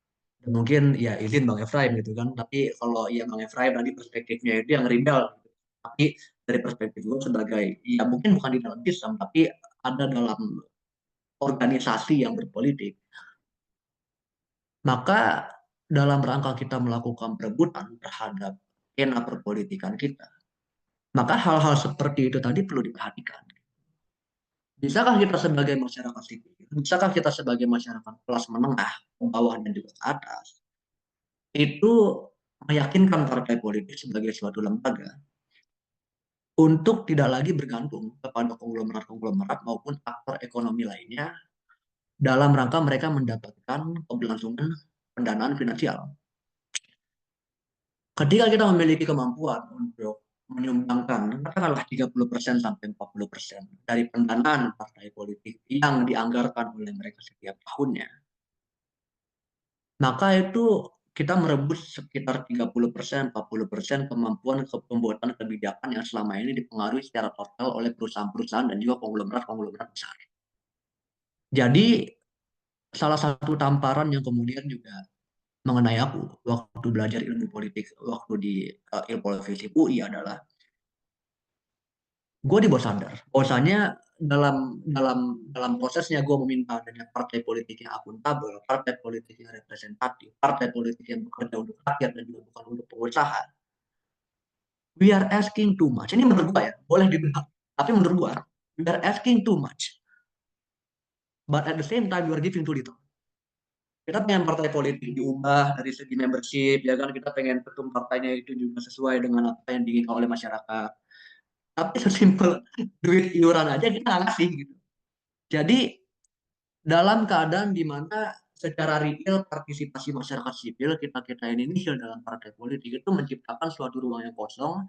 mungkin ya izin Bang Efraim gitu kan, tapi kalau ya Bang Efraim tadi perspektifnya itu yang rebel, tapi dari perspektif gue sebagai ya mungkin bukan di dalam sistem tapi ada dalam organisasi yang berpolitik, maka dalam rangka kita melakukan perebutan terhadap skena perpolitikan kita, maka hal-hal seperti itu tadi perlu diperhatikan. Bisakah kita sebagai masyarakat sipil, bisakah kita sebagai masyarakat kelas menengah, ke bawah dan juga ke atas, itu meyakinkan partai politik sebagai suatu lembaga untuk tidak lagi bergantung kepada konglomerat-konglomerat maupun aktor ekonomi lainnya dalam rangka mereka mendapatkan keberlangsungan pendanaan finansial. Ketika kita memiliki kemampuan untuk menyumbangkan katakanlah 30% sampai 40% dari pendanaan partai politik yang dianggarkan oleh mereka setiap tahunnya, maka itu kita merebut sekitar 30%, 40% kemampuan pembuatan kebijakan yang selama ini dipengaruhi secara total oleh perusahaan-perusahaan dan juga konglomerat-konglomerat besar. Jadi salah satu tamparan yang kemudian juga mengenai aku waktu belajar ilmu politik waktu di Ilpol Visip UI adalah gue dibuat sadar bahwasannya dalam prosesnya gue meminta adanya partai politik yang akuntabel, partai politik yang representatif, partai politik yang bekerja untuk rakyat dan juga bukan untuk pengusaha. We are asking too much. Ini menurut gue ya, boleh dibilang, tapi menurut gue we are asking too much, but at the same time we are giving too little. Kita pengen partai politik diubah dari segi membership, ya kan, kita pengen ketum partainya itu juga sesuai dengan apa yang diinginkan oleh masyarakat. Tapi sesimpel duit iuran aja kita nggak ngasih gitu. Jadi dalam keadaan di mana secara real partisipasi masyarakat sipil kita ini initial dalam partai politik itu menciptakan suatu ruang yang kosong,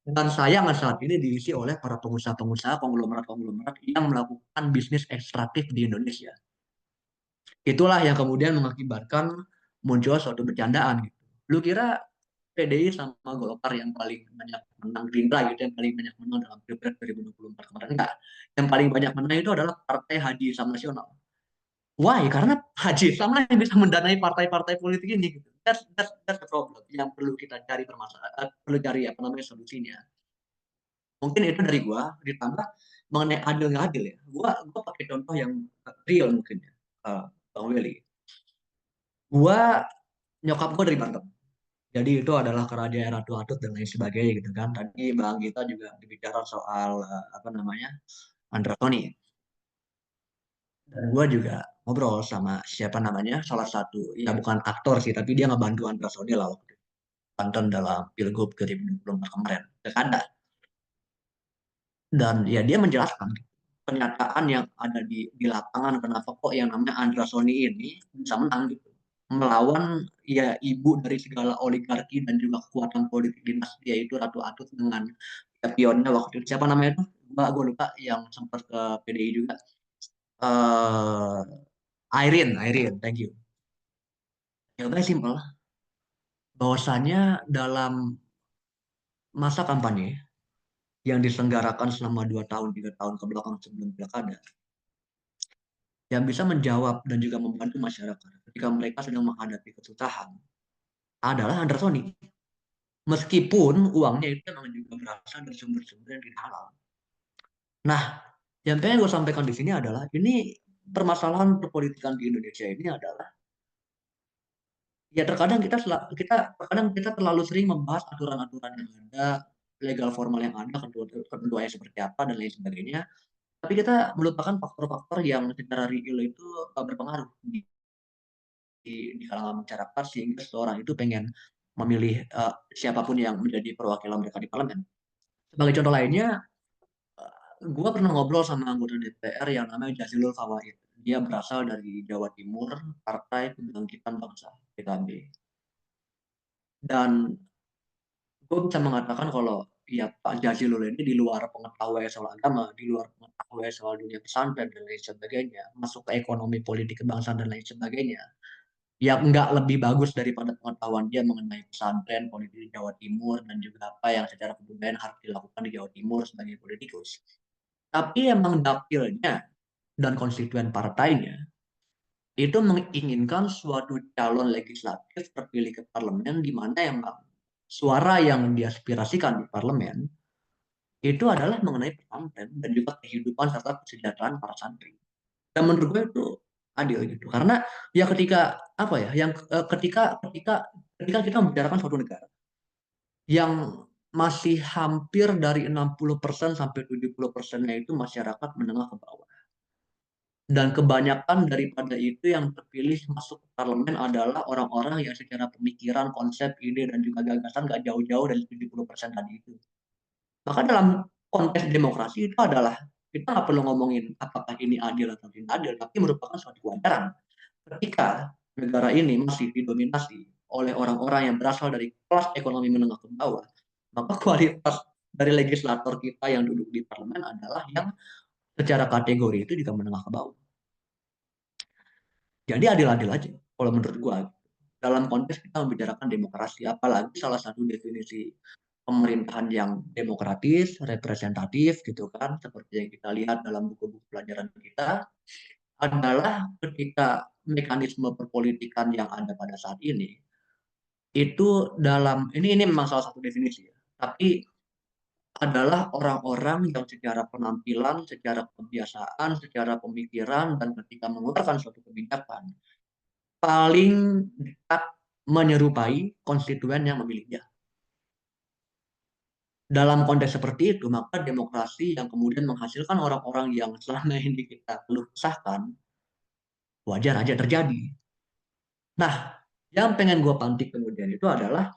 dan sayang saat ini diisi oleh para pengusaha-pengusaha konglomerat-konglomerat yang melakukan bisnis ekstraktif di Indonesia. Itulah yang kemudian mengakibatkan muncul suatu bercandaan gitu. Lu kira PDI sama Golkar yang paling banyak menang, Gerindra gitu yang paling banyak menang dalam Pilpres 2024 kemarin? Enggak. Yang paling banyak menang itu adalah Partai Haji Islam Nasional. Why? Karena Haji Islam lah yang bisa mendanai partai-partai politik ini gitu. That's the problem yang perlu kita cari permasalahan, perlu cari apa namanya solusinya. Mungkin itu dari gua, ditambah mengenai adil nggak adil ya. Gua pakai contoh yang real mungkin ya, Bang Willy. Nyokap gua dari Banten. Jadi itu adalah kerajaan Ratu Atut dan lain sebagainya gitu kan. Tadi Bang Gita juga berbicara soal apa namanya Andra Tony. Dan gue juga ngobrol sama siapa namanya salah satu ya bukan aktor sih tapi dia ngebantu Andra Sony lah waktu Banten dalam Pilgub 2024 kemarin Pilkada. Dan ya dia menjelaskan pernyataan yang ada di lapangan kenapa kok yang namanya Andra Sony ini bisa menang gitu melawan ya ibu dari segala oligarki dan juga kekuatan politik dinasti yaitu Ratu Atut dengan ya, pionnya waktu itu siapa namanya itu gue lupa yang sempat ke PDI juga Irene, thank you. Jawabannya simpel, bahwasannya dalam masa kampanye yang diselenggarakan selama 2 tahun, 3 tahun ke belakang sebelum pilkada, yang bisa menjawab dan juga membantu masyarakat ketika mereka sedang menghadapi kesusahan adalah undersonic. Meskipun uangnya itu memang juga berasal dari sumber-sumber yang tidak halal. Nah, yang pengen gue sampaikan di sini adalah ini permasalahan perpolitikan di Indonesia ini adalah ya terkadang kita terlalu sering membahas aturan-aturan yang ada, legal formal yang ada, ketentuannya seperti apa dan lain sebagainya. Tapi kita melupakan faktor-faktor yang secara real itu berpengaruh di kalangan masyarakat sehingga seseorang itu pengen memilih siapapun yang menjadi perwakilan mereka di parlemen. Sebagai contoh lainnya, gue pernah ngobrol sama anggota DPR yang namanya Jazilul Fawait. Dia berasal dari Jawa Timur, Partai Kebangkitan Bangsa (PKB). Dan gue bisa mengatakan kalau ya Pak Jazilul ini di luar pengetahuan soal agama, di luar pengetahuan soal dunia pesantren dan lain sebagainya, masuk ke ekonomi politik kebangsaan dan lain sebagainya, ya nggak lebih bagus daripada pengetahuan dia mengenai pesantren, politik di Jawa Timur, dan juga apa yang secara kebudayaan harus dilakukan di Jawa Timur sebagai politikus. Tapi emang dapilnya dan konstituen partainya itu menginginkan suatu calon legislatif terpilih ke parlemen di mana emang suara yang diaspirasikan di parlemen itu adalah mengenai pesantren dan juga kehidupan serta kesejahteraan para santri. Dan menurut gue itu adil gitu. Karena ya ketika apa ya, yang ketika kita membicarakan suatu negara yang masih hampir dari 60% sampai 70%-nya itu masyarakat menengah ke bawah. Dan kebanyakan daripada itu yang terpilih masuk ke parlemen adalah orang-orang yang secara pemikiran, konsep, ide, dan juga gagasan gak jauh-jauh dari 70% tadi itu. Maka dalam konteks demokrasi itu adalah, kita nggak perlu ngomongin apakah ini adil atau tidak adil, tapi merupakan suatu kewajaran. Ketika negara ini masih didominasi oleh orang-orang yang berasal dari kelas ekonomi menengah ke bawah, maka kualitas dari legislator kita yang duduk di parlemen adalah yang secara kategori itu juga menengah ke bawah. Jadi adil-adil aja kalau menurut gua. Dalam konteks kita membicarakan demokrasi, apalagi salah satu definisi pemerintahan yang demokratis, representatif gitu kan, seperti yang kita lihat dalam buku-buku pelajaran kita, adalah ketika mekanisme perpolitikan yang ada pada saat ini itu dalam ini memang salah satu definisi ya, tapi adalah orang-orang yang secara penampilan, secara kebiasaan, secara pemikiran, dan ketika mengeluarkan suatu kebijakan paling dekat menyerupai konstituen yang memilih dia. Dalam konteks seperti itu, maka demokrasi yang kemudian menghasilkan orang-orang yang selama ini kita keluh kesahkan, wajar aja terjadi. Nah, yang pengen gue pantik kemudian itu adalah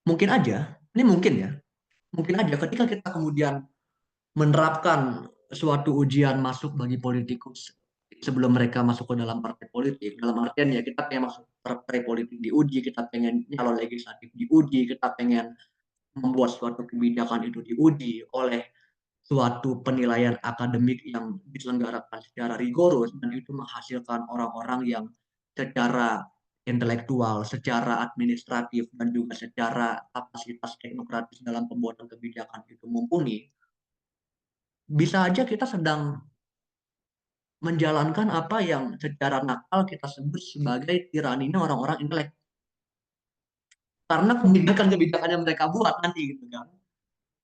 mungkin aja, ini mungkin ya, mungkin aja ketika kita kemudian menerapkan suatu ujian masuk bagi politikus sebelum mereka masuk ke dalam partai politik, dalam artian ya kita pengen masuk partai politik diuji, kita pengen calon legislatif diuji, kita pengen membuat suatu kebijakan itu diuji oleh suatu penilaian akademik yang diselenggarakan secara rigorus dan itu menghasilkan orang-orang yang secara intelektual, secara administratif, dan juga secara kapasitas teknokratis dalam pembuatan kebijakan itu mumpuni, bisa aja kita sedang menjalankan apa yang secara nakal kita sebut sebagai tiraninya orang-orang intelek. Karena kebijakan-kebijakan yang mereka buat nanti gitu kan,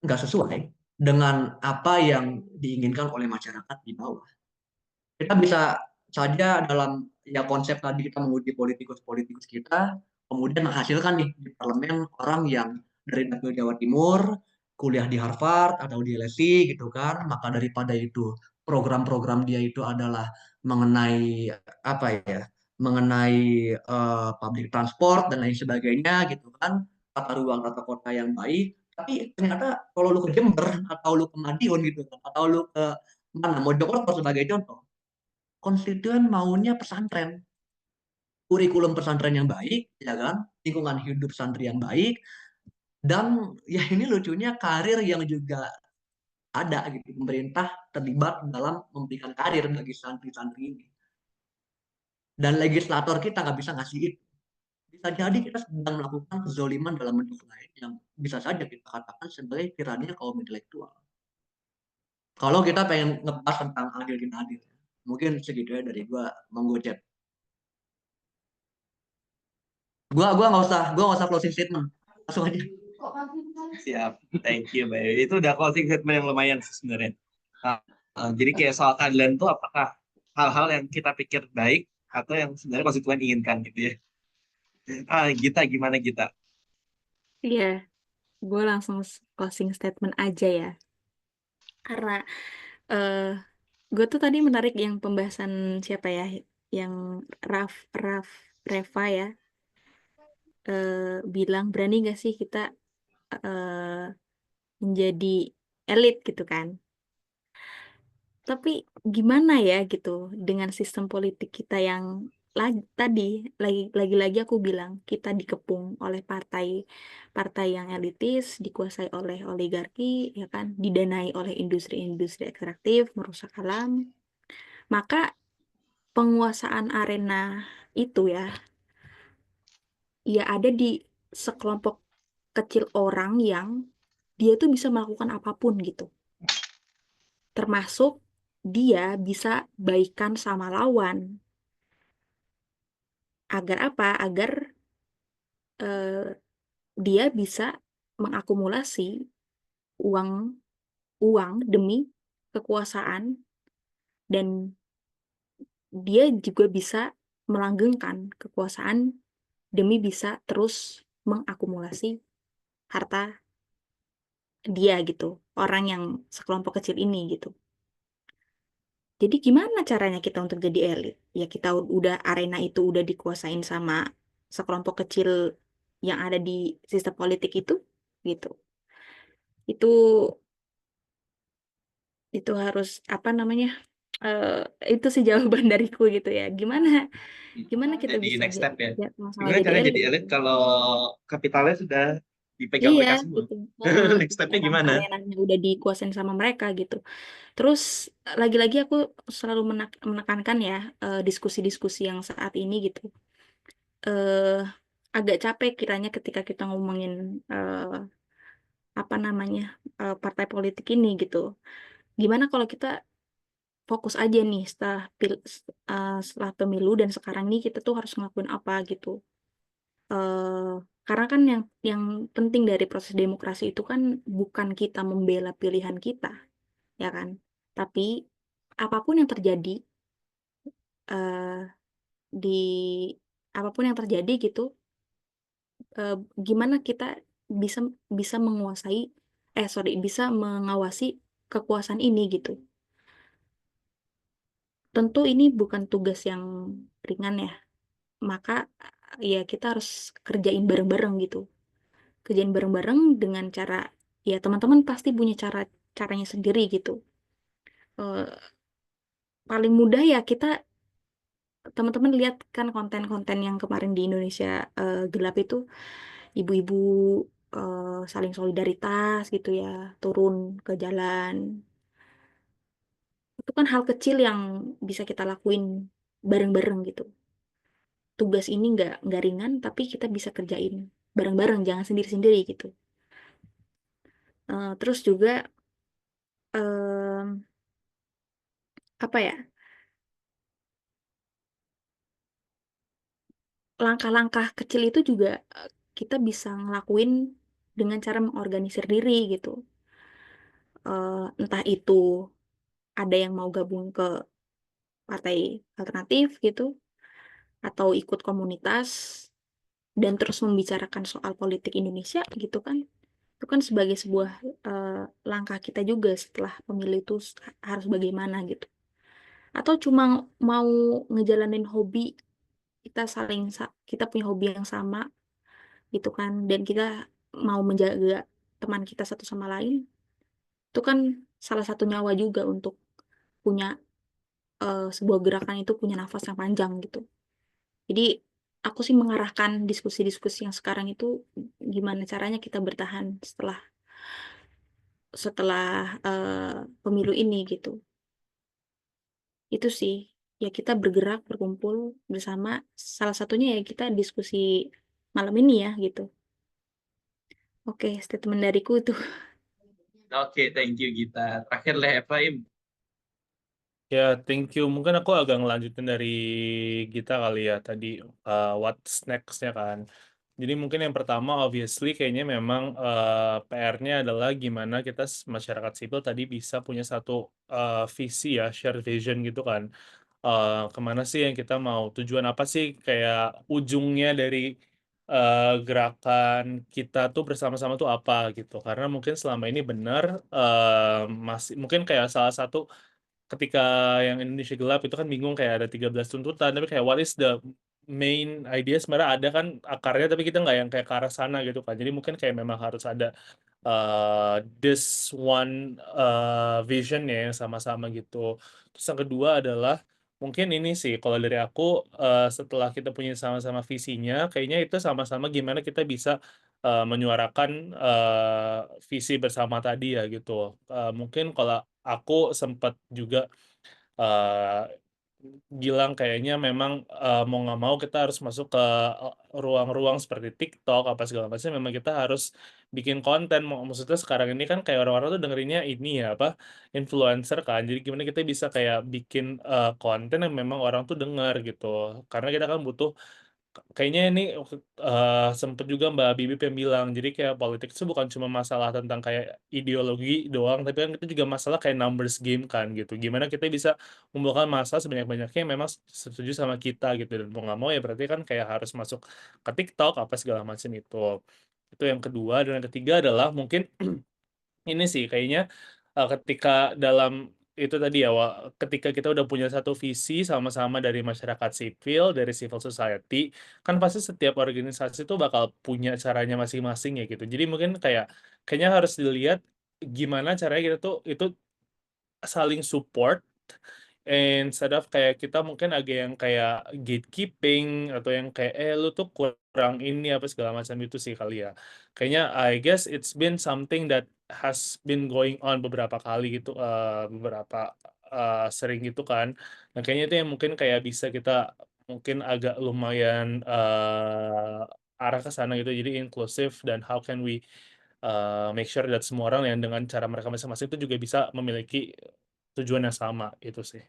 nggak sesuai dengan apa yang diinginkan oleh masyarakat di bawah. Kita bisa saja dalam ya konsep tadi kita menguji politikus-politikus kita, kemudian menghasilkan nih di parlemen orang yang dari dapil Jawa Timur, kuliah di Harvard atau di LSI gitu kan, maka daripada itu program-program dia itu adalah mengenai apa ya, mengenai public transport dan lain sebagainya gitu kan, tata ruang tata kota yang baik, tapi ternyata kalau lu ke Jember atau lu ke Madiun gitu kan, atau lu ke mana Mojokerto sebagai contoh, konstituen maunya pesantren, kurikulum pesantren yang baik, ya kan, lingkungan hidup santri yang baik, dan ya ini lucunya karir yang juga ada gitu, pemerintah terlibat dalam memberikan karir bagi santri-santri ini, dan legislator kita nggak bisa ngasih itu. Bisa jadi kita sedang melakukan kezoliman dalam bentuk lain yang bisa saja kita katakan sebagai tiraninya kaum intelektual. Kalau kita pengen ngebahas tentang adil dan adil. Mungkin segitu ya dari gua, monggo Cep. Gua nggak usah closing statement, langsung aja. Siap, thank you, Bay. Itu udah closing statement yang lumayan sih sebenarnya. Jadi kayak soal keadilan itu apakah hal-hal yang kita pikir baik atau yang sebenarnya konstituen inginkan gitu ya. Gita, gimana Gita? Iya, gue langsung closing statement aja ya. Karena eh gue tuh tadi menarik yang pembahasan siapa ya, yang Reva ya, bilang berani gak sih kita eh menjadi elit gitu kan. Tapi gimana ya gitu dengan sistem politik kita yang lagi-lagi aku bilang kita dikepung oleh partai yang elitis, dikuasai oleh oligarki, ya kan, didanai oleh industri-industri ekstraktif, merusak alam. Maka penguasaan arena itu ya ada di sekelompok kecil orang yang dia tuh bisa melakukan apapun gitu. Termasuk dia bisa baikan sama lawan. Agar apa? Agar eh, dia bisa mengakumulasi uang uang demi kekuasaan, dan dia juga bisa melanggengkan kekuasaan demi bisa terus mengakumulasi harta dia gitu, orang yang sekelompok kecil ini gitu. Jadi gimana caranya kita untuk jadi elit? Ya kita udah arena itu udah dikuasain sama sekelompok kecil yang ada di sistem politik itu gitu. Itu itu harus apa namanya? Itu sih jawaban dariku gitu ya. Gimana kita Jadi bisa next step ya. sama Gimana jadi caranya elit jadi elit gitu. kalau kapitalnya sudah dipegang Iya mereka semua? gitu. Next stepnya Emang gimana? arenanya udah dikuasain sama mereka gitu. Terus lagi-lagi aku selalu menekankan ya, diskusi-diskusi yang saat ini gitu. eh Agak capek kiranya ketika kita ngomongin apa namanya, partai politik ini gitu. Gimana kalau kita fokus aja nih setelah pemilu dan sekarang nih kita tuh harus ngelakuin apa gitu. eh karena kan yang penting dari proses demokrasi itu kan bukan kita membela pilihan kita, ya kan? Tapi apapun yang terjadi, eh, di apapun yang terjadi gitu, eh, gimana kita bisa bisa menguasai bisa mengawasi kekuasaan ini gitu. Tentu ini bukan tugas yang ringan ya, maka ya kita harus kerjain bareng-bareng gitu. Kerjain bareng-bareng dengan cara, ya teman-teman pasti punya caranya sendiri gitu. Eh, Paling mudah ya kita, teman-teman lihat kan konten-konten yang kemarin di Indonesia Gelap itu, ibu-ibu saling solidaritas gitu ya, turun ke jalan. Itu kan hal kecil yang bisa kita lakuin bareng-bareng gitu. Tugas ini nggak ringan, tapi kita bisa kerjain bareng-bareng, jangan sendiri-sendiri gitu. Terus juga em, apa ya, langkah-langkah kecil itu juga kita bisa ngelakuin dengan cara mengorganisir diri gitu. Entah itu ada yang mau gabung ke partai alternatif gitu, atau ikut komunitas dan terus membicarakan soal politik Indonesia gitu kan. Itu kan sebagai sebuah langkah kita juga setelah pemilu itu harus bagaimana gitu. Atau cuma mau ngejalanin hobi, kita punya hobi yang sama gitu kan, dan kita mau menjaga teman kita satu sama lain, itu kan salah satu nyawa juga untuk punya sebuah gerakan itu punya nafas yang panjang gitu. Jadi aku sih mengarahkan diskusi-diskusi yang sekarang itu gimana caranya kita bertahan setelah setelah pemilu ini gitu. Itu sih, ya kita bergerak berkumpul bersama, salah satunya ya kita diskusi malam ini ya gitu. Oke, statement dariku itu. Oke, thank you Gita. Terakhir Le Efraim. Ya, thank you. Mungkin aku agak ngelanjutin dari Gita kali ya tadi, what's next-nya kan. Jadi mungkin yang pertama obviously kayaknya memang PR-nya adalah gimana kita masyarakat sipil tadi bisa punya satu visi ya, shared vision gitu kan. Kemana sih yang kita mau, tujuan apa sih kayak ujungnya dari gerakan kita tuh bersama-sama tuh apa gitu. Karena mungkin selama ini benar masih mungkin kayak salah satu ketika yang Indonesia Gelap itu kan bingung kayak ada 13 tuntutan, tapi kayak what is the main idea sebenarnya ada kan akarnya, tapi kita nggak yang kayak ke arah sana gitu kan. Jadi mungkin kayak memang harus ada this one vision ya yang sama-sama gitu. Terus yang kedua adalah mungkin ini sih kalau dari aku setelah kita punya sama-sama visinya, kayaknya itu sama-sama gimana kita bisa menyuarakan visi bersama tadi ya gitu. Mungkin kalau aku sempat juga uh, bilang kayaknya memang mau nggak mau kita harus masuk ke ruang-ruang seperti TikTok apa segala macam. Memang kita harus bikin konten. Maksudnya sekarang ini kan kayak orang-orang tuh dengerinnya ini ya apa influencer kan. Jadi gimana kita bisa kayak bikin konten yang memang orang tuh dengar gitu. Karena kita kan butuh kayaknya ini sempet juga Mbak Bibip yang bilang, jadi kayak politik itu bukan cuma masalah tentang kayak ideologi doang, tapi kan itu juga masalah kayak numbers game kan gitu. Gimana kita bisa mengumpulkan massa sebanyak-banyaknya yang memang setuju sama kita gitu, dan mau nggak mau ya berarti kan kayak harus masuk ke TikTok apa segala macam itu. Itu yang kedua, dan yang ketiga adalah mungkin ini sih kayaknya ketika dalam itu tadi ya, ketika kita udah punya satu visi sama-sama dari masyarakat sipil, dari civil society, kan pasti setiap organisasi itu bakal punya caranya masing-masing ya gitu. Jadi mungkin kayaknya harus dilihat gimana caranya kita tuh itu saling support instead of kayak kita mungkin agak yang kayak gatekeeping atau yang kayak lu tuh kurang ini apa segala macam itu sih kali ya. Kayaknya I guess it's been something that has been going on beberapa kali gitu beberapa sering gitu kan. Nah kayaknya itu yang mungkin kayak bisa kita mungkin agak lumayan arah ke sana gitu, jadi inklusif, dan how can we make sure that semua orang yang dengan cara mereka masing-masing itu juga bisa memiliki tujuan yang sama itu sih.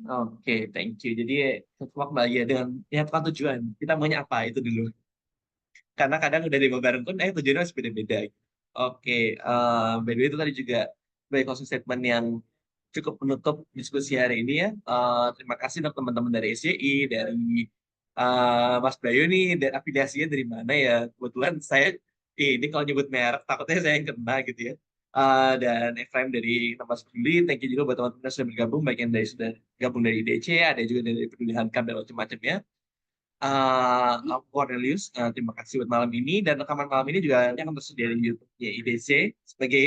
Oke, thank you. Jadi semua kembali ya dengan ya bukan tujuan. Kita maunya apa itu dulu. Karena kadang udah demo bareng pun tujuannya masih beda-beda. Oke, by the way itu tadi juga by closing statement yang cukup menutup diskusi hari ini ya. Terima kasih untuk teman-teman dari SCI, dari Mas Bayu nih, dan afiliasinya dari mana ya. Kebetulan saya ini kalau nyebut merek takutnya saya yang kena gitu ya. Dan Efraim dari Nomor Peduli, thank you juga buat teman-teman yang sudah bergabung, baik yang sudah gabung dari IDC, ada juga dari Peduli Hankam dan macam-macamnya. Cornelius, terima kasih buat malam ini, dan rekaman malam ini juga nanti akan tersedia di YouTube-nya IDC sebagai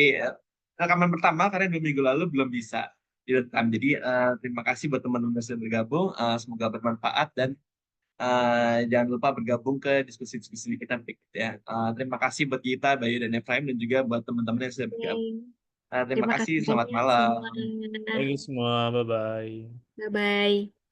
rekaman pertama karena 2 minggu lalu belum bisa direkam. Jadi terima kasih buat teman-teman yang sudah bergabung, semoga bermanfaat, dan jangan lupa bergabung ke diskusi-diskusi kita berikutnya. Terima kasih buat kita, Bayu dan Efraim, dan juga buat teman-teman yang sudah bergabung. Terima kasih, selamat banyak malam. semua. Thank you semua, bye-bye. Bye-bye.